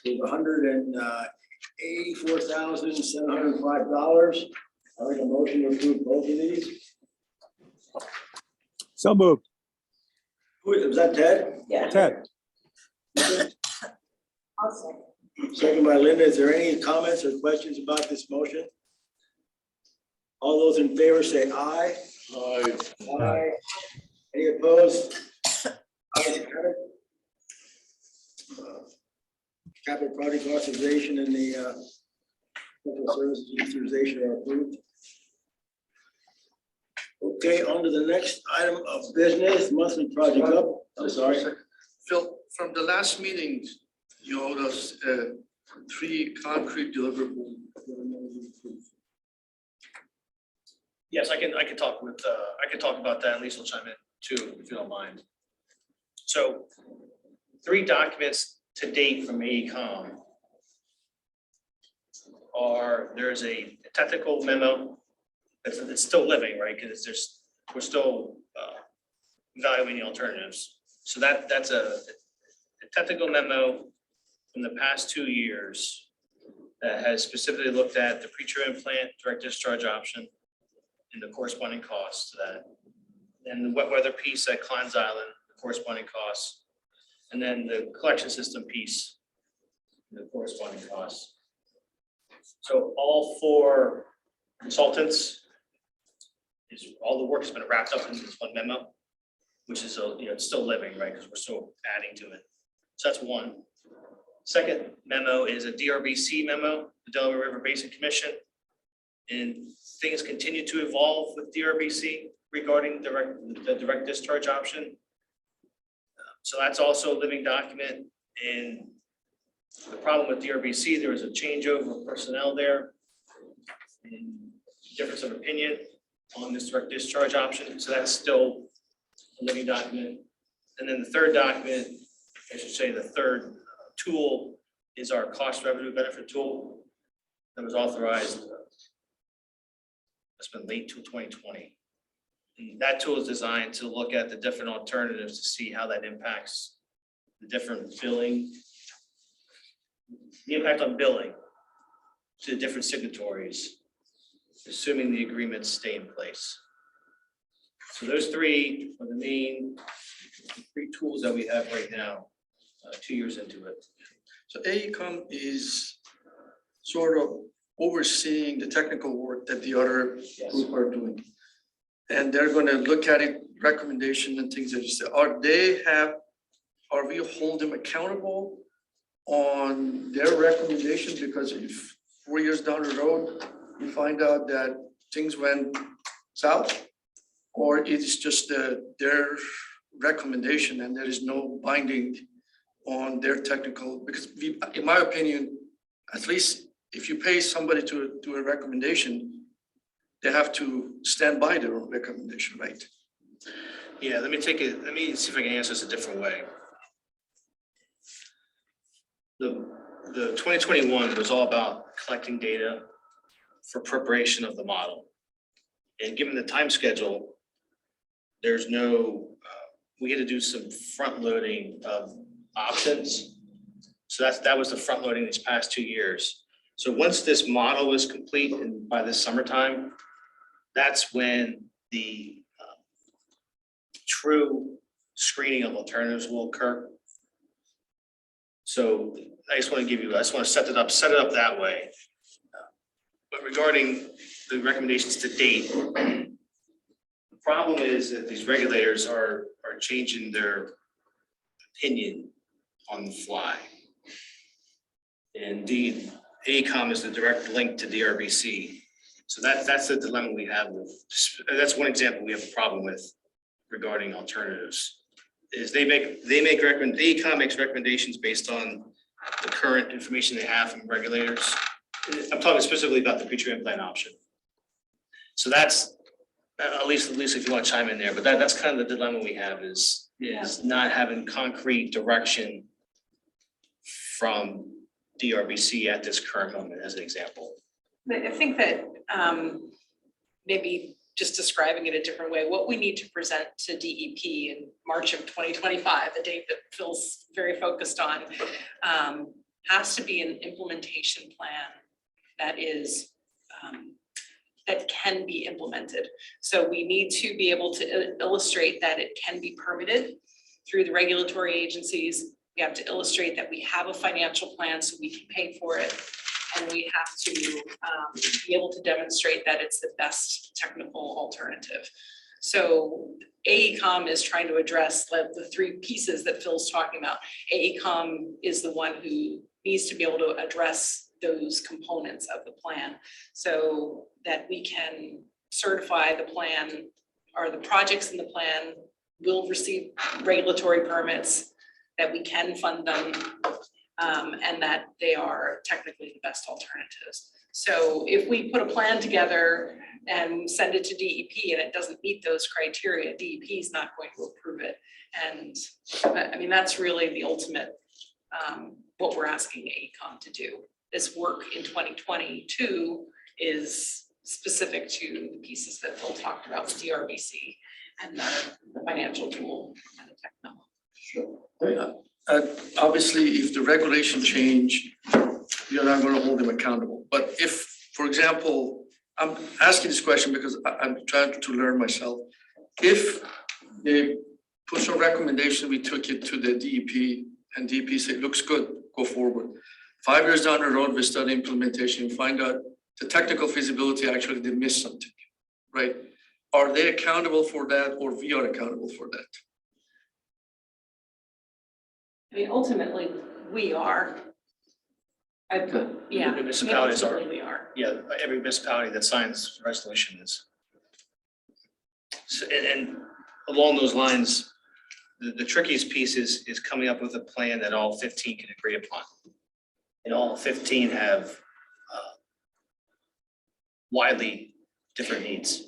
Speaker 1: is $184,705. I make a motion to approve both of these.
Speaker 4: So moved.
Speaker 1: Was that Ted?
Speaker 9: Yeah.
Speaker 4: Ted.
Speaker 9: I'll second.
Speaker 1: Second by Linda. Is there any comments or questions about this motion? All those in favor say aye.
Speaker 7: Aye.
Speaker 1: Aye. Any opposed? Ayes have it. Capital project authorization and the professional services authorization are approved. Okay, on to the next item of business, monthly project up. I'm sorry.
Speaker 15: Phil, from the last meeting, you owed us 3 concrete deliverables.
Speaker 14: Yes, I can talk with, I can talk about that, and Lisa will chime in too, if you don't mind. So 3 documents to date from AECom there's a technical memo it's still living, right? Because we're still evaluating alternatives. So that's a technical memo from the past 2 years that has specifically looked at the pre-treatment plant direct discharge option and the corresponding costs to that. And the wet weather piece at Klein's Island, the corresponding costs, and then the collection system piece, the corresponding costs. So all 4 consultants, all the work has been wrapped up in this one memo, which is it's still living, right? Because we're still adding to it. So that's one. Second memo is a DRBC memo, the Delaware River Basin Commission. And things continue to evolve with DRBC regarding the direct discharge option. So that's also a living document, and the problem with DRBC, there was a changeover of personnel there. And difference of opinion on this direct discharge option, so that's still a living document. And then the third document, I should say the third tool is our cost revenue benefit tool that was authorized. It's been late to 2020. And that tool is designed to look at the different alternatives to see how that impacts the different billing, the impact on billing to the different signatories, assuming the agreements stay in place. So those three are the main three tools that we have right now, 2 years into it.
Speaker 15: So AECOM is sort of overseeing the technical work that the other group are doing. And they're gonna look at it, recommendation and things that you say, are we hold them accountable on their recommendation? Because if 4 years down the road, we find out that things went south, or it's just their recommendation and there is no binding on their technical, because in my opinion, at least if you pay somebody to do a recommendation, they have to stand by their own recommendation, right?
Speaker 14: Yeah, let me see if I can answer this a different way. The 2021 was all about collecting data for preparation of the model. And given the time schedule, there's no, we had to do some front loading of options. So that was the front loading these past 2 years. So once this model was complete and by this summertime, that's when the true screening of alternatives will occur. So I just want to set it up that way. But regarding the recommendations to date, the problem is that these regulators are changing their opinion on the fly. Indeed, AECOM is the direct link to DRBC. So that's the dilemma we have with, that's one example we have a problem with regarding alternatives. Is AECOM makes recommendations based on the current information they have from regulators. I'm talking specifically about the pre-treatment plan option. So that's, at least if you want to chime in there, but that's kind of the dilemma we have is not having concrete direction from DRBC at this current moment, as an example.
Speaker 2: I think that maybe just describing it a different way, what we need to present to DEP in March of 2025, the date that Phil's very focused on, has to be an implementation plan that is that can be implemented. So we need to be able to illustrate that it can be permitted through the regulatory agencies. We have to illustrate that we have a financial plan so we can pay for it. And we have to be able to demonstrate that it's the best technical alternative. So AECOM is trying to address the three pieces that Phil's talking about. AECOM is the one who needs to be able to address those components of the plan so that we can certify the plan or the projects in the plan will receive regulatory permits, that we can fund them, and that they are technically the best alternatives. So if we put a plan together and send it to DEP and it doesn't meet those criteria, DEP is not going to approve it. And I mean, that's really the ultimate, what we're asking AECOM to do. This work in 2022 is specific to the pieces that Phil talked about with DRBC and the financial tool and the technology.
Speaker 15: Sure. Obviously, if the regulation change, you're not going to hold them accountable. But if, for example, I'm asking this question because I'm trying to learn myself. If they put some recommendation, we took it to the DEP and DEP said, looks good, go forward. 5 years down the road, we study implementation, find out the technical feasibility, actually they missed something, right? Are they accountable for that or we are accountable for that?
Speaker 2: I mean, ultimately, we are. Yeah,
Speaker 14: Municipalities are.
Speaker 2: we are.
Speaker 14: Yeah, every municipality that signs the resolution is. So, and along those lines, the trickiest piece is coming up with a plan that all 15 can agree upon. and all 15 have widely different needs.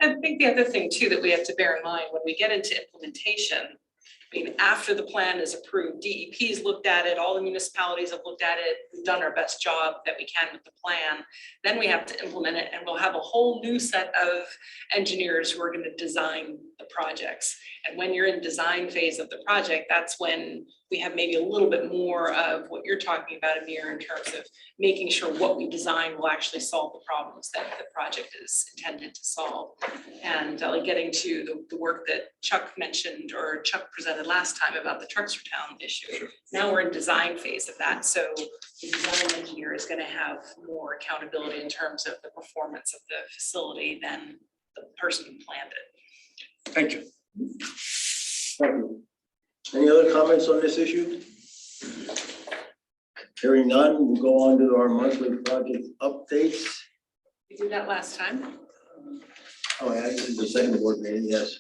Speaker 2: I think the other thing too that we have to bear in mind when we get into implementation, I mean, after the plan is approved, DEP's looked at it, all the municipalities have looked at it, we've done our best job that we can with the plan. Then we have to implement it, and we'll have a whole new set of engineers who are going to design the projects. And when you're in design phase of the project, that's when we have maybe a little bit more of what you're talking about, Amir, in terms of making sure what we design will actually solve the problems that the project is intended to solve. And like getting to the work that Chuck mentioned, or Chuck presented last time about the Trucks for Town issue. Now we're in design phase of that. So the design engineer is going to have more accountability in terms of the performance of the facility than the person who planned it.
Speaker 11: Thank you.
Speaker 1: Thank you. Any other comments on this issue? Hearing none, we'll go on to our monthly project updates.
Speaker 2: We did that last time.
Speaker 1: Oh, yeah, this is the second board meeting, yes.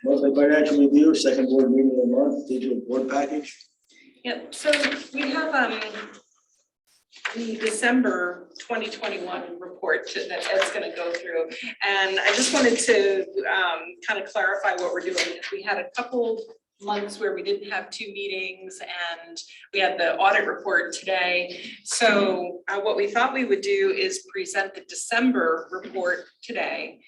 Speaker 1: Monthly financial review, second board meeting of the month, digital board package.
Speaker 2: Yep, so we have the December 2021 report that Ed's going to go through. And I just wanted to kind of clarify what we're doing. We had a couple months where we didn't have 2 meetings, and we had the audit report today. So what we thought we would do is present the December report today,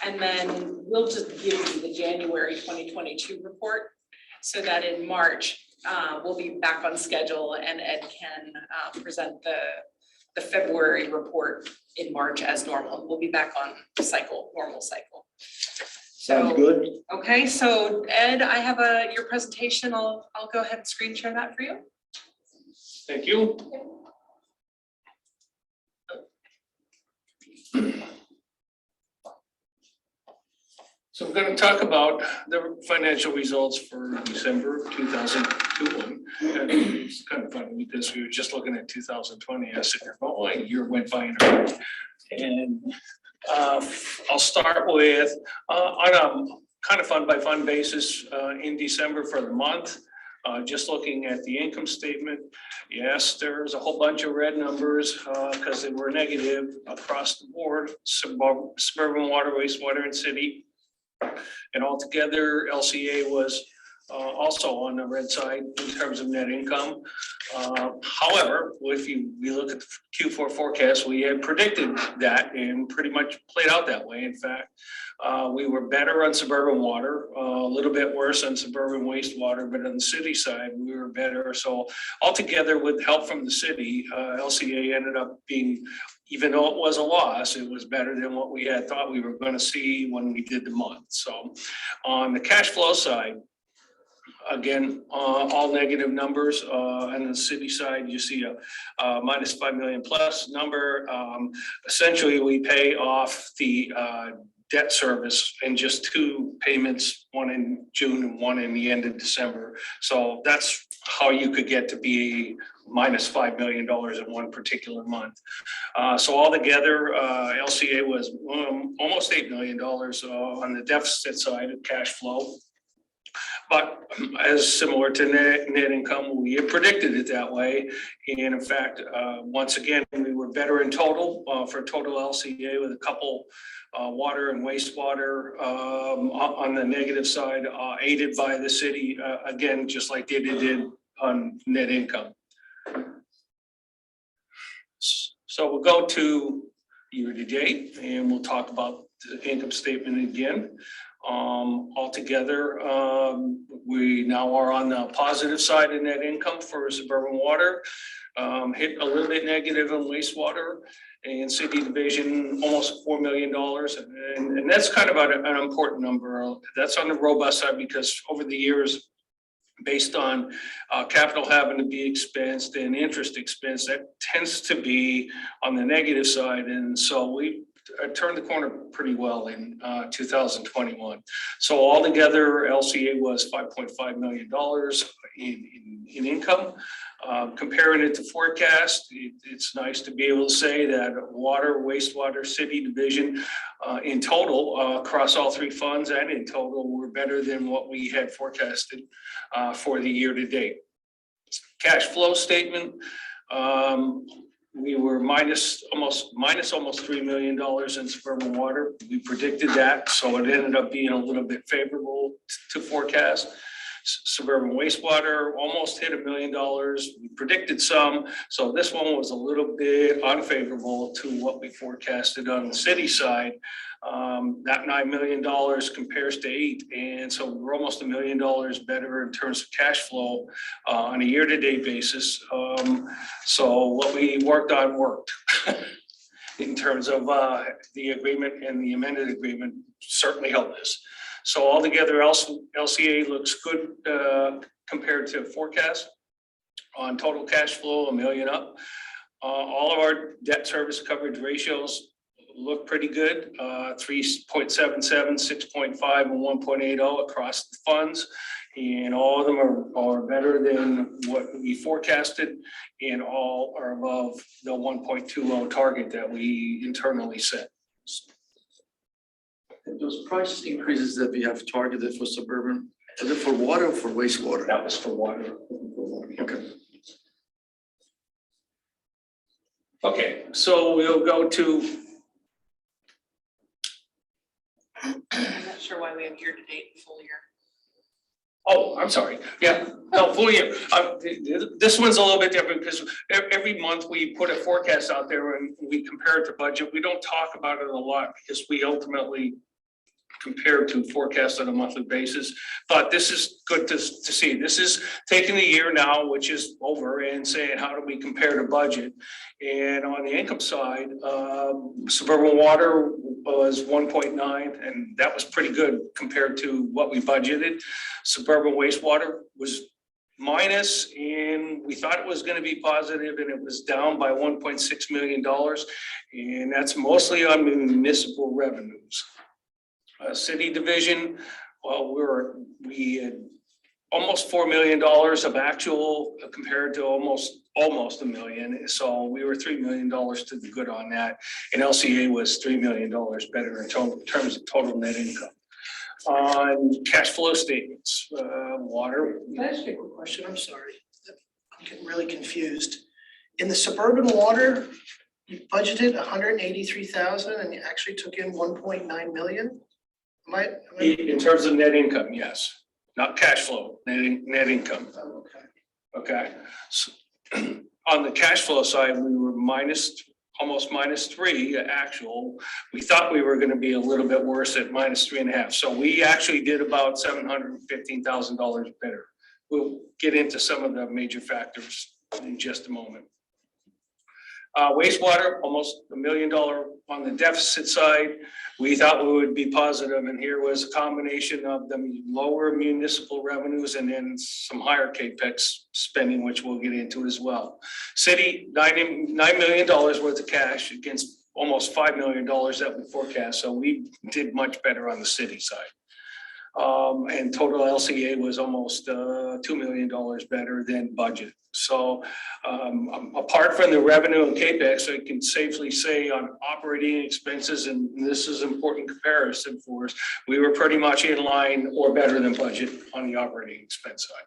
Speaker 2: and then we'll just give you the January 2022 report, so that in March we'll be back on schedule, and Ed can present the February report in March as normal. We'll be back on normal cycle.
Speaker 1: Sounds good.
Speaker 2: Okay, so Ed, I have your presentation. I'll go ahead and screen share that for you.
Speaker 5: Thank you. So I'm going to talk about the financial results for December 2021. And it's kind of funny because we were just looking at 2020. I said, oh, a year went by in a hurry. And I'll start with on a kind of fund by fund basis in December for the month. Just looking at the income statement, yes, there's a whole bunch of red numbers because they were negative across the board. Suburban water, wastewater, and city. And altogether, LCA was also on the red side in terms of net income. However, if we look at the Q4 forecast, we had predicted that and pretty much played out that way. In fact, we were better on suburban water, a little bit worse on suburban wastewater, but on the city side, we were better. So altogether, with help from the city, LCA ended up being, even though it was a loss, it was better than what we had thought we were going to see when we did the month. So on the cash flow side, again, all negative numbers. On the city side, you see a minus $5 million plus number. Essentially, we pay off the debt service in just 2 payments, one in June and one in the end of December. So that's how you could get to be minus $5 million in one particular month. So altogether, LCA was almost $8 million on the deficit side of cash flow. But as similar to net income, we had predicted it that way. And in fact, once again, we were better in total for total LCA with a couple water and wastewater on the negative side, aided by the city, again, just like they did on net income. So we'll go to year to date and we'll talk about the income statement again. Altogether, we now are on the positive side of net income for suburban water, hit a little bit negative on wastewater, and city division almost $4 million. And that's kind of an important number. That's on the robust side because over the years, based on capital having to be expensed and interest expense, that tends to be on the negative side. And so we turned the corner pretty well in 2021. So altogether, LCA was $5.5 million in income. Comparing it to forecast, it's nice to be able to say that water, wastewater, city division in total, across all 3 funds and in total, were better than what we had forecasted for the year to date. Cash flow statement, we were almost $3 million in suburban water. We predicted that, so it ended up being a little bit favorable to forecast. Suburban wastewater almost hit $1 million. We predicted some, so this one was a little bit unfavorable to what we forecasted on the city side. That $9 million compares to 8, and so we're almost $1 million better in terms of cash flow on a year-to-date basis. So what we worked on worked in terms of the agreement, and the amended agreement certainly helped us. So altogether, LCA looks good compared to forecast. On total cash flow, $1 million up. All of our debt service coverage ratios look pretty good. 3.77, 6.5, and 1.80 across the funds. And all of them are better than what we forecasted, and all are above the 1.20 target that we internally set.
Speaker 15: Those price increases that we have targeted for suburban, are they for water or for wastewater?
Speaker 5: That was for water.
Speaker 15: Okay.
Speaker 5: Okay, so we'll go to.
Speaker 2: I'm not sure why we have year-to-date and full year.
Speaker 5: Oh, I'm sorry. Yeah, no, full year. This one's a little bit different because every month we put a forecast out there and we compare it to budget. We don't talk about it a lot because we ultimately compare to forecast on a monthly basis. But this is good to see. This is taking the year now, which is over, and saying, how do we compare to budget? And on the income side, suburban water was 1.9, and that was pretty good compared to what we budgeted. Suburban wastewater was minus, and we thought it was going to be positive, and it was down by $1.6 million. And that's mostly on municipal revenues. City division, well, we had almost $4 million of actual compared to almost $1 million. So we were $3 million to the good on that. And LCA was $3 million better in terms of total net income. On cash flow statements, water.
Speaker 8: Can I ask you a quick question? I'm sorry. I'm getting really confused. In the suburban water, you budgeted $183,000 and you actually took in $1.9 million?
Speaker 5: In terms of net income, yes, not cash flow, net income.
Speaker 8: Oh, okay.
Speaker 5: Okay. So, on the cash flow side, we were almost -3 actual. We thought we were going to be a little bit worse at -3.5. So we actually did about $715,000 better. We'll get into some of the major factors in just a moment. Wastewater, almost $1 million on the deficit side. We thought we would be positive, and here was a combination of the lower municipal revenues and then some higher CAPEX spending, which we'll get into as well. City, $9 million worth of cash against almost $5 million that we forecast, so we did much better on the city side. And total LCA was almost $2 million better than budget. So apart from the revenue and CAPEX, I can safely say on operating expenses, and this is an important comparison for us, we were pretty much in line or better than budget on the operating expense side.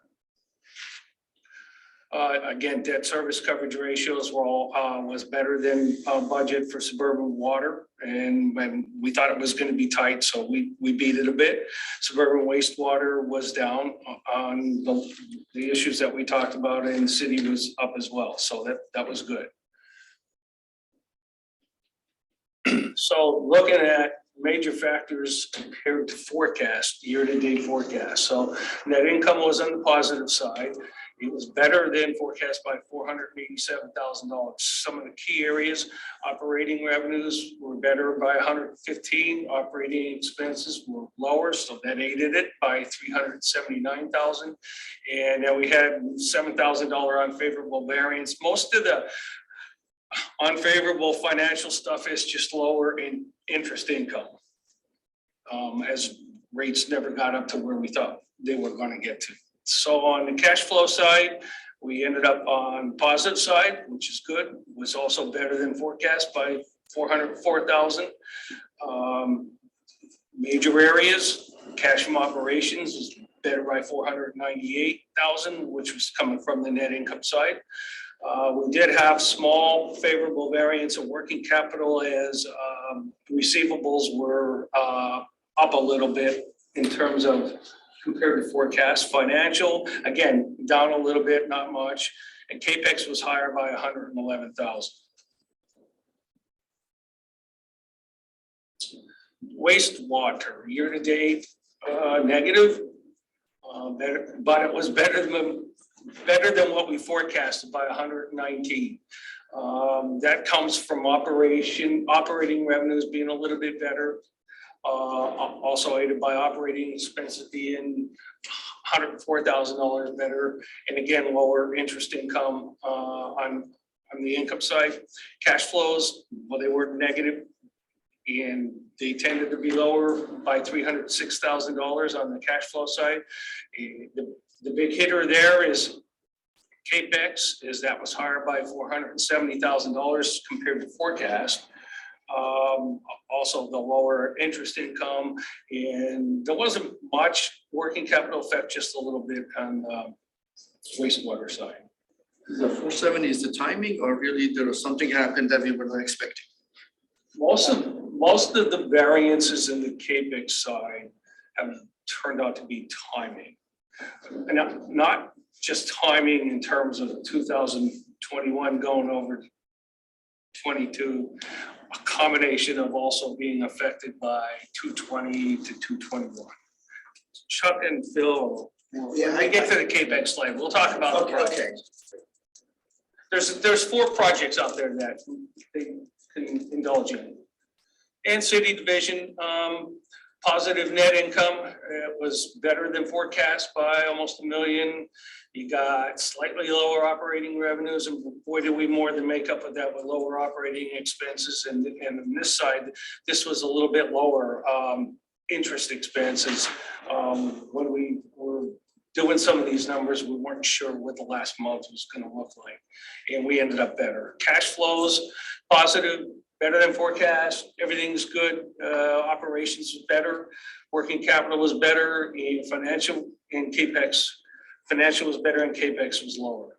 Speaker 5: Again, debt service coverage ratios were all was better than budget for suburban water, and we thought it was going to be tight, so we beat it a bit. Suburban wastewater was down on the issues that we talked about, and the city was up as well, so that was good. So looking at major factors compared to forecast, year-to-date forecast. So net income was on the positive side. It was better than forecast by $487,000. Some of the key areas, operating revenues were better by $115,000. Operating expenses were lower, so that aided it by $379,000. And then we had $7,000 unfavorable variance. Most of the unfavorable financial stuff is just lower in interest income, as rates never got up to where we thought they were going to get to. So on the cash flow side, we ended up on positive side, which is good. It was also better than forecast by $404,000. Major areas, cash from operations is better by 498,000, which was coming from the net income side. We did have small favorable variance of working capital as receivables were up a little bit in terms of compared to forecast. Financial, again, down a little bit, not much. And CAPEX was higher by 111,000. Wastewater, year-to-date, negative. But it was better than what we forecasted by 119. That comes from operating revenues being a little bit better. Also aided by operating expenses being $104,000 better. And again, lower interest income on the income side. Cash flows, well, they were negative. And they tended to be lower by $306,000 on the cash flow side. The big hitter there is CAPEX, is that was higher by $470,000 compared to forecast. Also the lower interest income, and there wasn't much working capital effect, just a little bit on the wastewater side.
Speaker 15: The 470 is the timing, or really there was something happened that we were not expecting?
Speaker 5: Most of the variances in the CAPEX side have turned out to be timing. And not just timing in terms of 2021 going over 22, a combination of also being affected by 220 to 221. Chuck and Phil, when I get to the CAPEX slide, we'll talk about the projects. There's 4 projects out there that they can indulge in. And city division, positive net income. It was better than forecast by almost $1 million. You got slightly lower operating revenues, and boy, did we more than make up for that with lower operating expenses. And on this side, this was a little bit lower interest expenses. When we were doing some of these numbers, we weren't sure what the last month was going to look like, and we ended up better. Cash flows positive, better than forecast. Everything's good. Operations was better. Working capital was better. And financial and CAPEX. Financial was better and CAPEX was lower.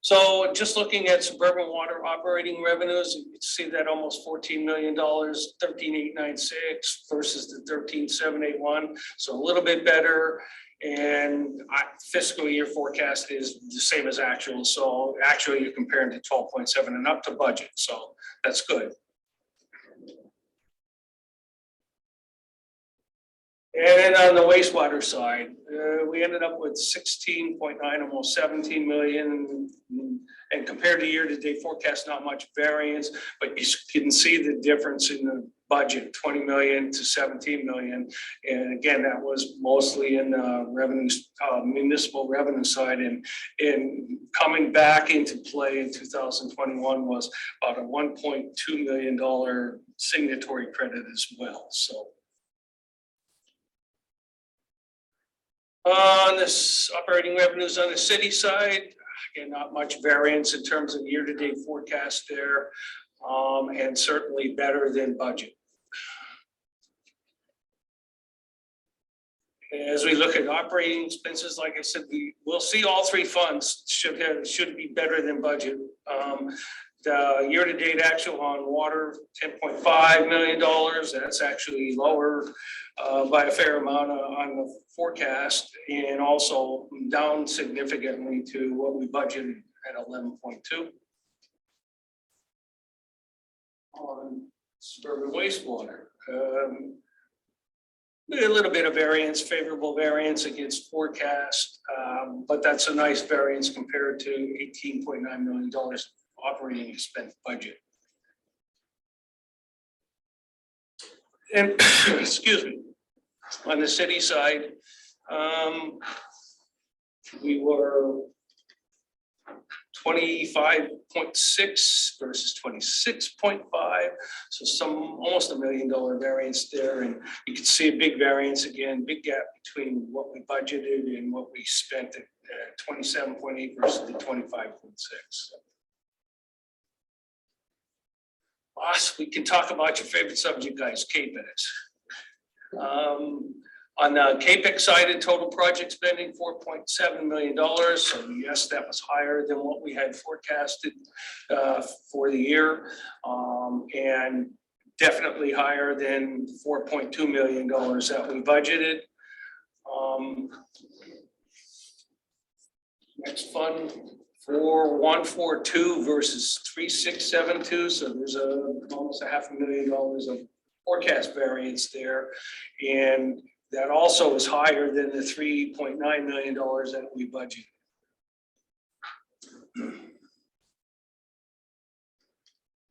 Speaker 5: So just looking at suburban water operating revenues, you can see that almost $14 million, 13,896 versus the 13,781. So a little bit better. And fiscal year forecast is the same as actual. So actually you're comparing to 12.7 and up to budget. So that's good. And on the wastewater side, we ended up with 16.9, almost 17 million. And compared to year-to-date forecast, not much variance, but you can see the difference in the budget, 20 million to 17 million. And again, that was mostly in the revenues, municipal revenue side. And coming back into play in 2021 was about a $1.2 million signatory credit as well. So. On this operating revenues on the city side, again, not much variance in terms of year-to-date forecast there, and certainly better than budget. As we look at operating expenses, like I said, we'll see all 3 funds should be better than budget. The year-to-date actual on water, $10.5 million. That's actually lower by a fair amount on the forecast, and also down significantly to what we budgeted at 11.2. On suburban wastewater, a little bit of variance, favorable variance against forecast, but that's a nice variance compared to $18.9 million operating expense budget. And excuse me, on the city side, we were 25.6 versus 26.5, so almost $1 million variance there. And you can see a big variance again, big gap between what we budgeted and what we spent at 27.8 versus the 25.6. Boss, we can talk about your favorite subject, guys, CAPEX. On the CAPEX side, the total project spending, $4.7 million. So yes, that was higher than what we had forecasted for the year. And definitely higher than $4.2 million that we budgeted. Next fund, 4142 versus 3672. So there's almost $500,000 of forecast variance there. And that also is higher than the $3.9 million that we budgeted.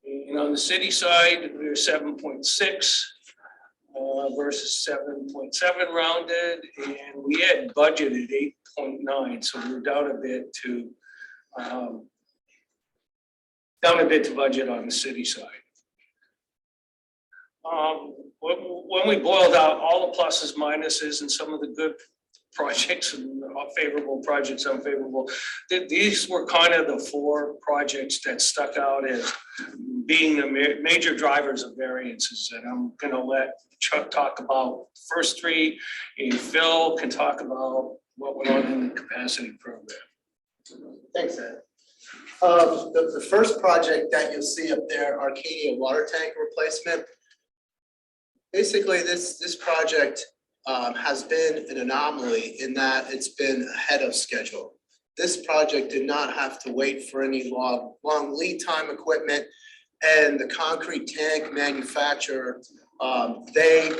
Speaker 5: And on the city side, we're 7.6 versus 7.7 rounded, and we had budgeted 8.9, so we're down a bit to budget on the city side. When we boiled out all the pluses, minuses, and some of the good projects and favorable projects, unfavorable, these were kind of the four projects that stuck out as being the major drivers of variances. And I'm going to let Chuck talk about the first three, and Phil can talk about what went on in the capacity program.
Speaker 16: Thanks, Ed. The first project that you'll see up there, Arcadia water tank replacement. Basically, this project has been an anomaly in that it's been ahead of schedule. This project did not have to wait for any long lead time equipment, and the concrete tank manufacturer, they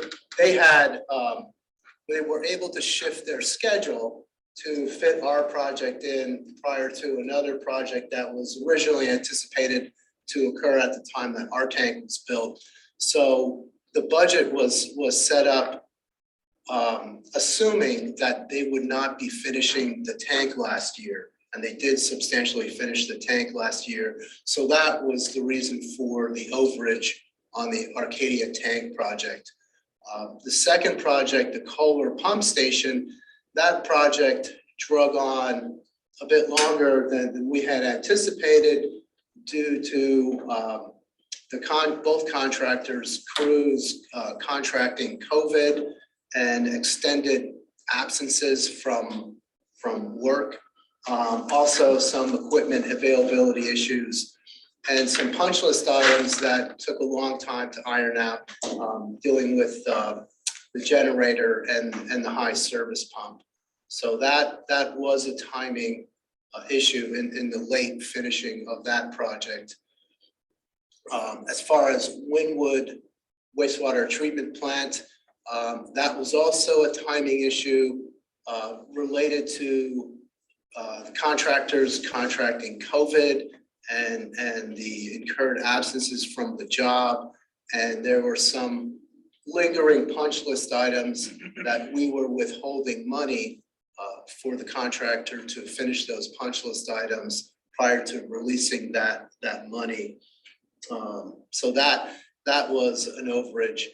Speaker 16: were able to shift their schedule to fit our project in prior to another project that was originally anticipated to occur at the time that our tank was built. So the budget was set up assuming that they would not be finishing the tank last year, and they did substantially finish the tank last year. So that was the reason for the overage on the Arcadia tank project. The second project, the Kohler pump station, that project drug on a bit longer than we had anticipated due to both contractors, crews contracting COVID and extended absences from work. Also some equipment availability issues and some punch list items that took a long time to iron out, dealing with the generator and the high service pump. So that was a timing issue in the late finishing of that project. As far as Wynwood wastewater treatment plant, that was also a timing issue related to the contractors contracting COVID and the incurred absences from the job. And there were some lingering punch list items that we were withholding money for the contractor to finish those punch list items prior to releasing that money. So that was an overage.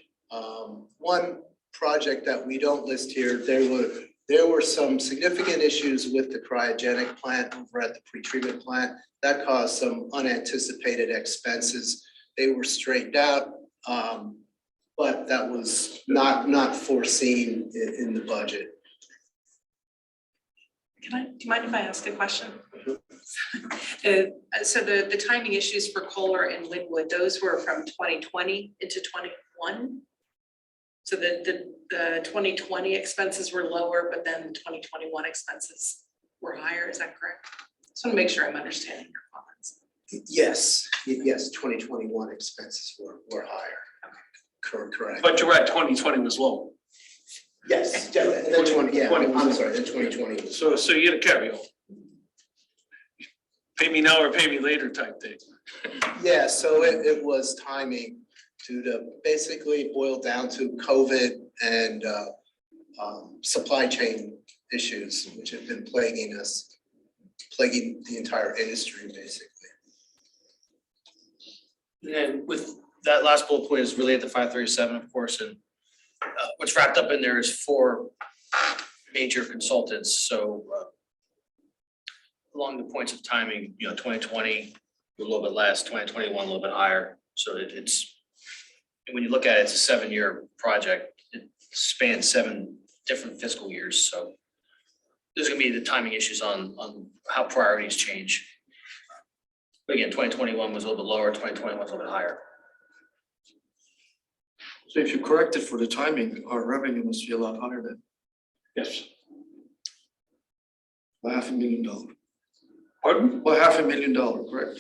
Speaker 16: One project that we don't list here, there were some significant issues with the cryogenic plant over at the pretreatment plant that caused some unanticipated expenses. They were straightened out, but that was not foreseen in the budget.
Speaker 2: Do you mind if I ask a question? So the timing issues for Kohler and Wynwood, those were from 2020 into 21? So the 2020 expenses were lower, but then the 2021 expenses were higher, is that correct? Just want to make sure I'm understanding your comments.
Speaker 16: Yes, 2021 expenses were higher. Correct.
Speaker 5: But you're right, 2020 was low.
Speaker 16: Yes, the 20, yeah, I'm sorry, the 2020.
Speaker 5: So you get a carry on. Pay me now or pay me later type thing.
Speaker 16: Yeah, so it was timing due to basically boil down to COVID and supply chain issues, which have been plaguing the entire industry, basically.
Speaker 14: And then with that last bullet point is related to 537, of course, and what's wrapped up in there is 4 major consultants. So along the points of timing, 2020, a little bit less, 2021, a little bit higher. So it's, and when you look at it, it's a 7-year project. span 7 different fiscal years, so there's gonna be the timing issues on how priorities change. But again, 2021 was a little bit lower, 2021 was a little bit higher.
Speaker 8: So if you correct it for the timing, our revenue must be a lot higher then,
Speaker 5: Yes.
Speaker 8: by $500,000.
Speaker 5: Pardon?
Speaker 8: By $500,000, correct?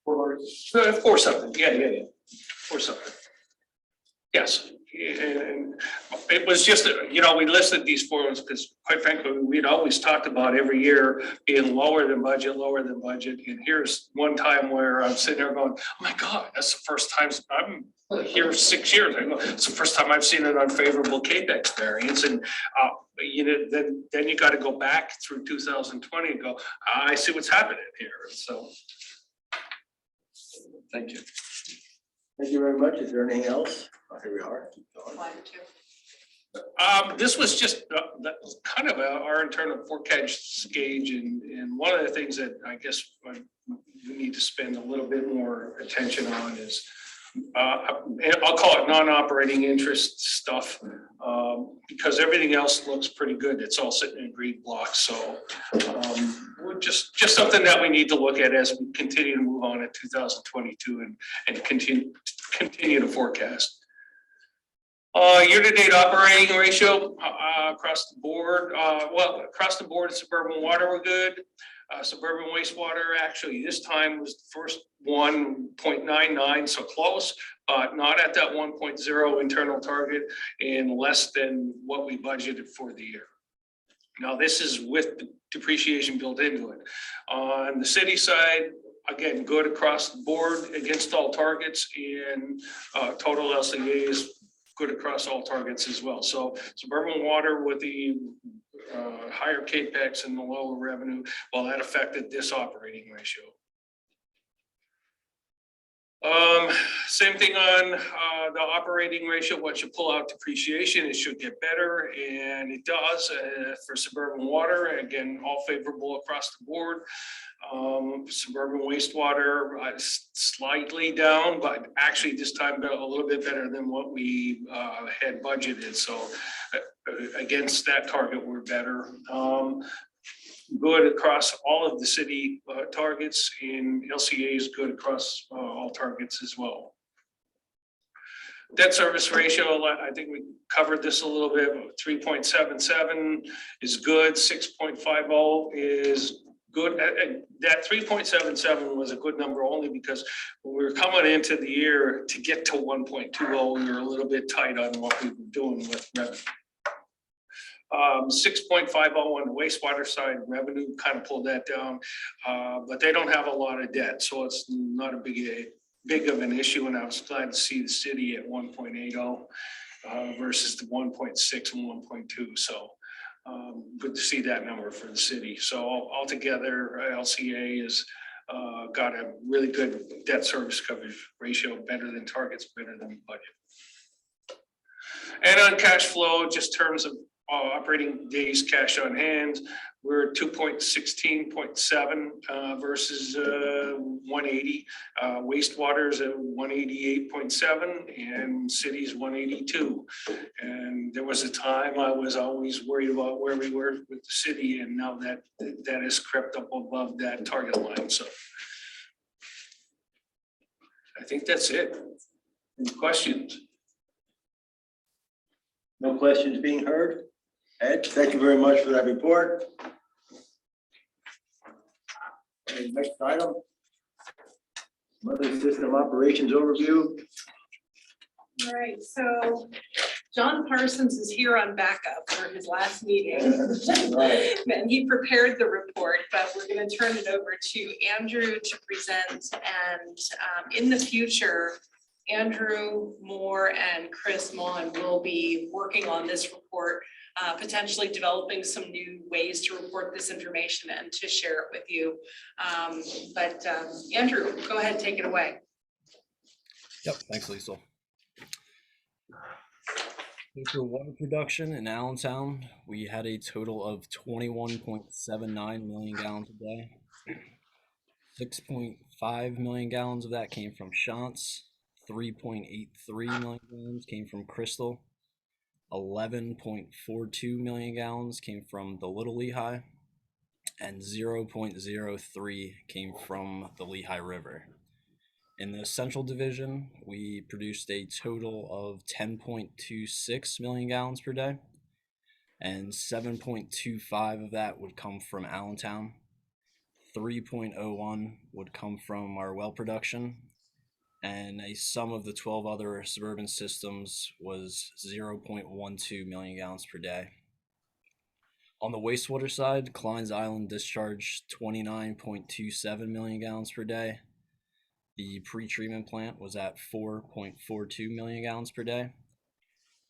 Speaker 5: 4 something, yeah. 4 something. Yes, and it was just, we listed these forms because quite frankly, we'd always talked about every year being lower than budget. And here's one time where I'm sitting there going, oh my God, that's the first time I'm here 6 years. I go, it's the first time I've seen an unfavorable CAPEX variance. And, then you got to go back through 2020 and go, I see what's happening here. So.
Speaker 8: Thank you.
Speaker 1: Thank you very much. Is there anything else? Oh, here we are. Keep going.
Speaker 5: This was just kind of our internal forecast gauge, and one of the things that I guess we need to spend a little bit more attention on is I'll call it non-operating interest stuff, because everything else looks pretty good. It's all sitting in green blocks, so we're just something that we need to look at as we continue to move on in 2022 and continue to forecast. Year-to-date operating ratio across the board. Across the board, suburban water were good. Suburban wastewater actually this time was the first 1.99, so close, but not at that 1.0 internal target and less than what we budgeted for the year. Now, this is with depreciation built into it. On the city side, again, good across the board against all targets, and total LCAs good across all targets as well. So suburban water with the higher CAPEX and the lower revenue, well, that affected this operating ratio. Same thing on the operating ratio. Once you pull out depreciation, it should get better, and it does for suburban water. Again, all favorable across the board. Suburban wastewater slightly down, but actually this time a little bit better than what we had budgeted. So against that target, we're better. Good across all of the city targets, and LCA is good across all targets as well. Debt service ratio, I think we covered this a little bit. 3.77 is good. 6.50 is good. That 3.77 was a good number only because when we were coming into the year to get to 1.20, we were a little bit tight on what we were doing with revenue. 6.50 on the wastewater side, revenue kind of pulled that down, but they don't have a lot of debt, so it's not a big of an issue. And I was glad to see the city at 1.80 versus the 1.6 and 1.2. So good to see that number for the city. So altogether, LCA is got a really good debt service coverage ratio, better than targets, better than budget. And on cash flow, just terms of operating days cash on hand, we're 2.16.7 versus 180. Wastewater's at 188.7 and city's 182. And there was a time I was always worried about where we were with the city, and now that has crept up above that target line. So I think that's it. Any questions?
Speaker 1: No questions being heard. Ed, thank you very much for that report. Okay, next item. Mother system operations overview.
Speaker 2: All right, so John Parsons is here on backup for his last meeting. And he prepared the report, but we're going to turn it over to Andrew to present. And in the future, Andrew Moore and Chris Mon will be working on this report, potentially developing some new ways to report this information and to share it with you. Andrew, go ahead, take it away.
Speaker 17: Yep, thanks, Lisa. For water production in Allentown, we had a total of 21.79 million gallons a day. 6.5 million gallons of that came from Shantz. 3.83 million gallons came from Crystal, 11.42 million gallons came from the Little Lehigh, and 0.03 came from the Lehigh River. In the Central Division, we produced a total of 10.26 million gallons per day, and 7.25 of that would come from Allentown. 3.01 would come from our well production, and a sum of the 12 other suburban systems was 0.12 million gallons per day. On the wastewater side, Klein's Island discharged 29.27 million gallons per day. The pretreatment plant was at 4.42 million gallons per day,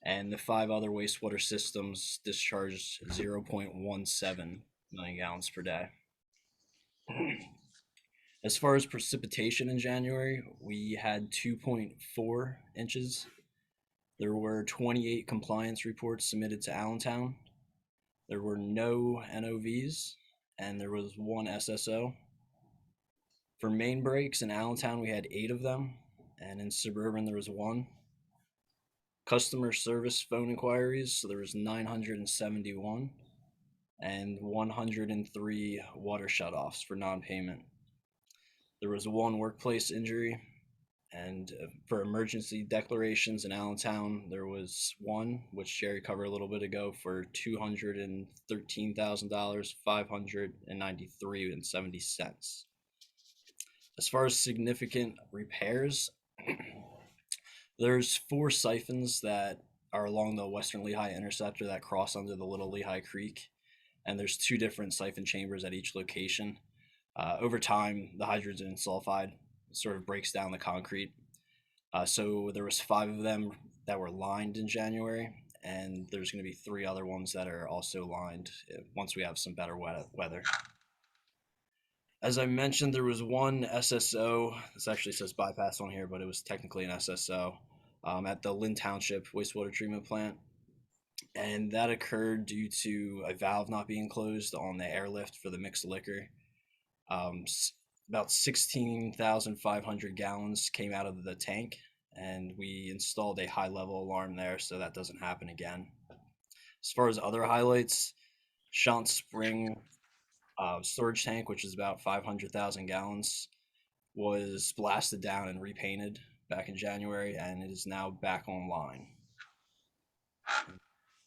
Speaker 17: and the 5 other wastewater systems discharged 0.17 million gallons per day. As far as precipitation in January, we had 2.4 inches. There were 28 compliance reports submitted to Allentown. There were no NOVs, and there was 1 SSO. For main breaks in Allentown, we had 8 of them, and in Suburban, there was 1. Customer service phone inquiries, so there was 971, and 103 water shutoffs for non-payment. There was 1 workplace injury, and for emergency declarations in Allentown, there was 1, which Jerry covered a little bit ago, for $213,000, $593.70. As far as significant repairs, there's 4 siphons that are along the Western Lehigh Interceptor that cross under the Little Lehigh Creek, and there's 2 different siphon chambers at each location. Over time, the hydrogen sulfide sort of breaks down the concrete. So there was 5 of them that were lined in January, and there's going to be 3 other ones that are also lined once we have some better weather. As I mentioned, there was 1 SSO. This actually says bypass on here, but it was technically an SSO at the Lynn Township wastewater treatment plant. And that occurred due to a valve not being closed on the airlift for the mixed liquor. About 16,500 gallons came out of the tank, and we installed a high-level alarm there so that doesn't happen again. As far as other highlights, Shant Spring storage tank, which is about 500,000 gallons, was blasted down and repainted back in January, and it is now back online.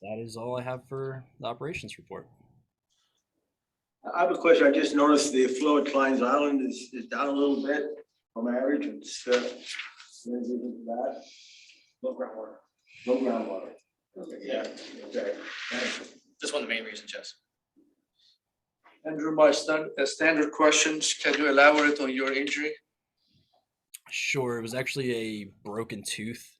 Speaker 17: That is all I have for the operations report.
Speaker 1: I have a question. I just noticed the flow at Klein's Island is down a little bit from average. It's that.
Speaker 14: Low groundwater.
Speaker 1: Low groundwater. Okay, yeah, okay. Thanks.
Speaker 14: Just one of the main reasons, yes.
Speaker 8: Andrew, my standard questions, can you elaborate on your injury?
Speaker 17: Sure, it was actually a broken tooth.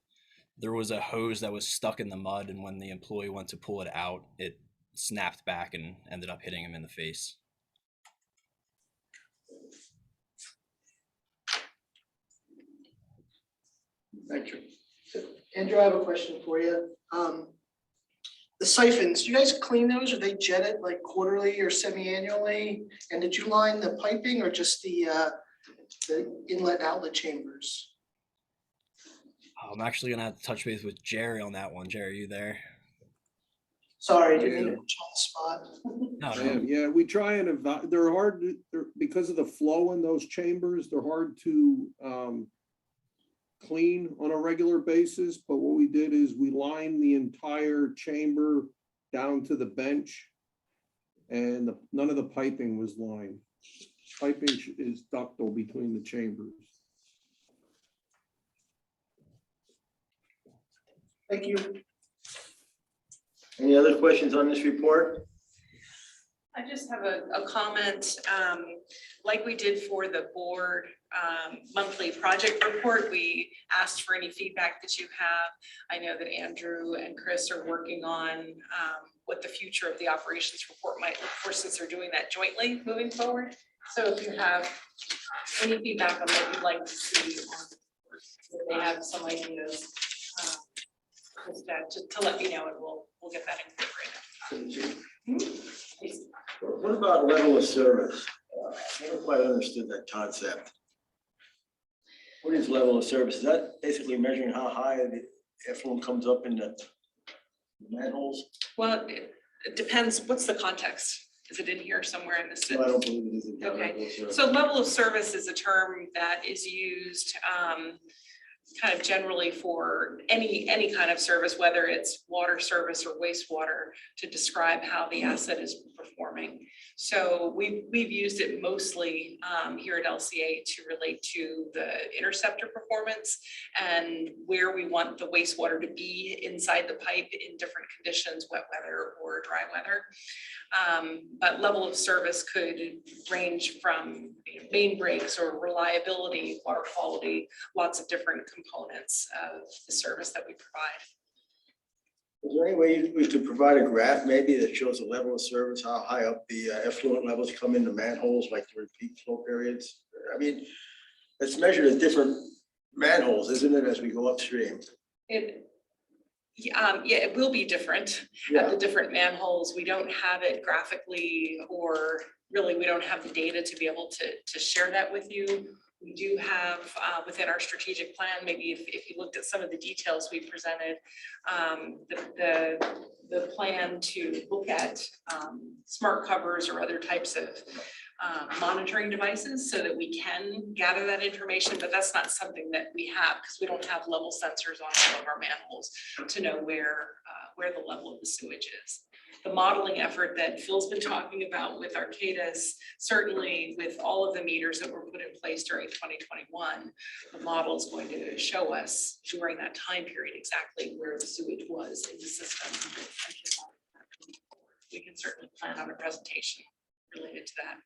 Speaker 17: There was a hose that was stuck in the mud, and when the employee went to pull it out, it snapped back and ended up hitting him in the face.
Speaker 8: Thank you.
Speaker 18: Andrew, I have a question for you. The siphons, do you guys clean those, or they jet it like quarterly or semi-annually? And did you line the piping or just the inlet and outlet chambers?
Speaker 17: I'm actually gonna have to touch base with Jerry on that one. Jerry, are you there?
Speaker 18: Sorry, didn't mean to put you on the spot.
Speaker 12: Yeah, we try and they're hard because of the flow in those chambers. They're hard to clean on a regular basis, but what we did is we lined the entire chamber down to the bench, and none of the piping was lined. Piping is ductile between the chambers.
Speaker 18: Thank you.
Speaker 1: Any other questions on this report?
Speaker 2: I just have a comment, like we did for the board monthly project report. We asked for any feedback that you have. I know that Andrew and Chris are working on what the future of the operations report might look for, since they're doing that jointly moving forward. So if you have any feedback on what you'd like to see, if they have some ideas, to let me know, and we'll get that incorporated.
Speaker 1: What about level of service? I never quite understood that concept. What is level of service? Is that basically measuring how high the effluent comes up in the Manholes?
Speaker 2: Well, it depends, what's the context? Is it in here somewhere in this?
Speaker 1: No, I don't believe it is.
Speaker 2: Okay, so level of service is a term that is used kind of generally for any kind of service, whether it's water service or wastewater, to describe how the asset is performing. So we've used it mostly here at LCA to relate to the interceptor performance and where we want the wastewater to be inside the pipe in different conditions, wet weather or dry weather. But level of service could range from main breaks or reliability, water quality, lots of different components of the service that we provide.
Speaker 1: Is there any way we could provide a graph maybe that shows the level of service, how high up the effluent levels come into manholes, like during peak flow periods? I mean, it's measured at different manholes, isn't it, as we go upstream?
Speaker 2: Yeah, it will be different at the different manholes. We don't have it graphically, or really we don't have the data to be able to share that with you. We do have within our strategic plan, maybe if you looked at some of the details we presented, the plan to look at smart covers or other types of monitoring devices so that we can gather that information, but that's not something that we have because we don't have level sensors on all of our manholes to know where the level of the sewage is. The modeling effort that Phil's been talking about with Arcadis, certainly with all of the meters that were put in place during 2021, the model is going to show us during that time period exactly where the sewage was in the system. We can certainly plan on a presentation related to that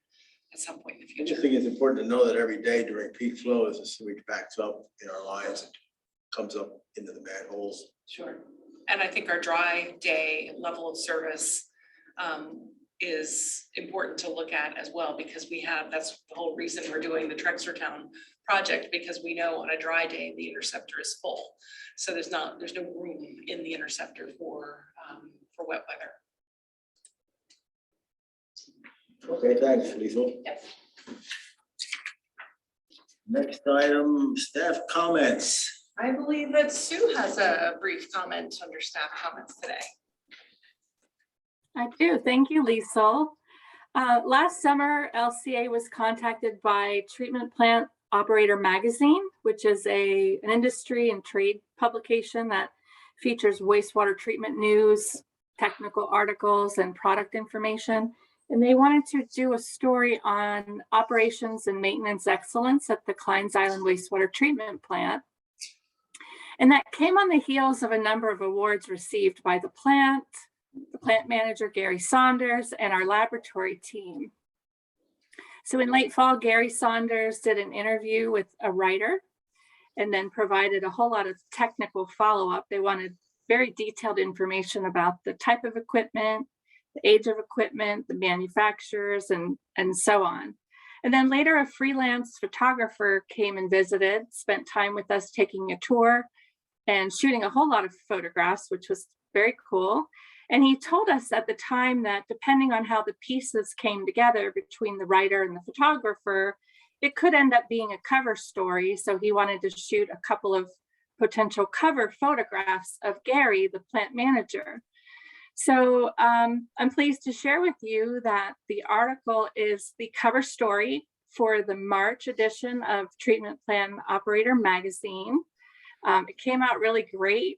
Speaker 2: at some point in the
Speaker 1: I
Speaker 2: future.
Speaker 1: just think it's important to know that every day during peak flow, as the sewage backs up in our lines, it comes up into the manholes.
Speaker 2: Sure. And I think our dry day level of service is important to look at as well, because that's the whole reason we're doing the Trexlertown project, because we know on a dry day, the interceptor is full. So there's no room in the interceptor for wet weather.
Speaker 1: Okay, thanks, Lethal.
Speaker 2: Yep.
Speaker 1: Next item, staff comments.
Speaker 2: I believe that Sue has a brief comment under staff comments today.
Speaker 19: I do. Thank you, Liesl. Last summer, LCA was contacted by Treatment Plant Operator Magazine, which is an industry and trade publication that features wastewater treatment news, technical articles, and product information. And they wanted to do a story on operations and maintenance excellence at the Kleins Island Wastewater Treatment Plant. And that came on the heels of a number of awards received by the plant manager, Gary Saunders, and our laboratory team. So in late fall, Gary Saunders did an interview with a writer and then provided a whole lot of technical follow-up. They wanted very detailed information about the type of equipment, the age of equipment, the manufacturers, and so on. And then later, a freelance photographer came and visited, spent time with us taking a tour and shooting a whole lot of photographs, which was very cool. And he told us at the time that depending on how the pieces came together between the writer and the photographer, it could end up being a cover story. So he wanted to shoot a couple of potential cover photographs of Gary, the plant manager. So I'm pleased to share with you that the article is the cover story for the March edition of Treatment Plan Operator Magazine. It came out really great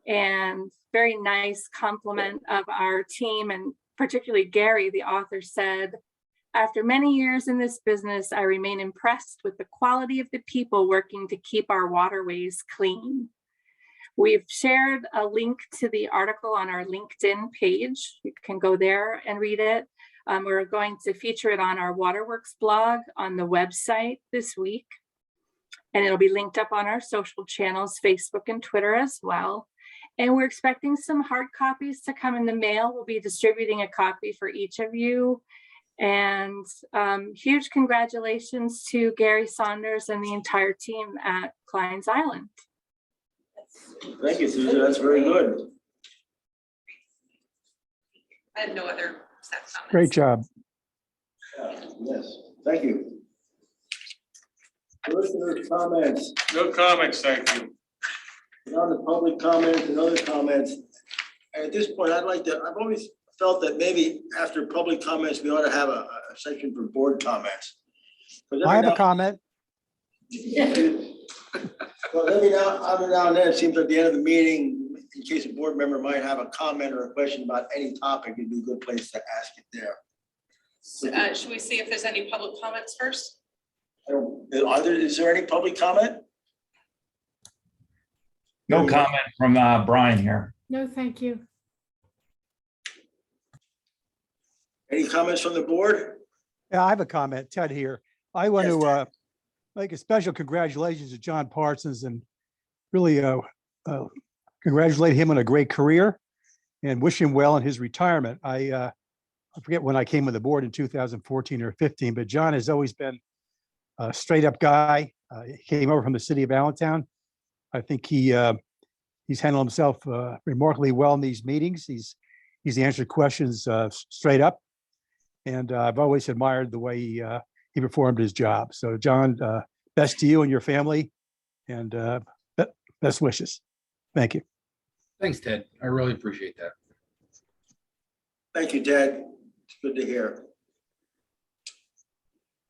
Speaker 19: and very nice compliment of our team, and particularly Gary, the author, said, "After many years in this business, I remain impressed with the quality of the people working to keep our waterways clean." We've shared a link to the article on our LinkedIn page. You can go there and read it. We're going to feature it on our Waterworks blog on the website this week. And it'll be linked up on our social channels, Facebook and Twitter as well. And we're expecting some hard copies to come in the mail. We'll be distributing a copy for each of you. And huge congratulations to Gary Saunders and the entire team at Kleins Island.
Speaker 1: Thank you, Susan. That's very good.
Speaker 2: I have no other staff comments.
Speaker 4: Great job.
Speaker 1: Yes, thank you. Listeners' comments.
Speaker 11: No comments, thank you.
Speaker 1: On the public comments and other comments, And at this point, I've always felt that maybe after public comments, we ought to have a section for board comments.
Speaker 4: I have a comment.
Speaker 1: Well, every now and then, it seems at the end of the meeting, in case a board member might have a comment or a question about any topic, it'd be a good place to ask it there.
Speaker 2: Should we see if there's any public comments first?
Speaker 1: Is there any public comment?
Speaker 20: No comment from Brian here.
Speaker 10: No, thank you.
Speaker 1: Any comments from the board?
Speaker 4: Yeah, I have a comment. Ted here. I want to make a special congratulations to John Parsons and really congratulate him on a great career and wish him well in his retirement. I forget when I came on the board in 2014 or 15, but John has always been a straight up guy. He came over from the city of Allentown. I think he's handled himself remarkably well in these meetings. He's answered questions straight up. And I've always admired the way he performed his job. So John, best to you and your family and best wishes. Thank you.
Speaker 3: Thanks, Ted. I really appreciate that.
Speaker 1: Thank you, Ted. It's good to hear.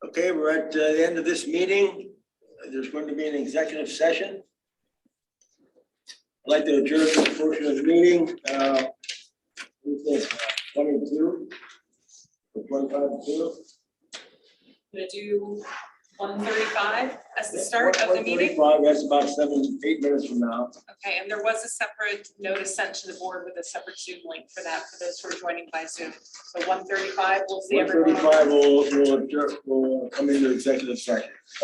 Speaker 1: Okay, we're at the end of this meeting. There's going to be an executive session. I'd like to adjourn this portion of the meeting. 22. 1:25.
Speaker 2: Gonna do 1:35 as the start of the meeting?
Speaker 1: 1:35, that's about 7-8 minutes from now.
Speaker 2: Okay, and there was a separate notice sent to the board with a separate Zoom link for that, for those who are joining by Zoom. So 1:35, we'll see everyone.
Speaker 1: 1:35, we'll come into executive session.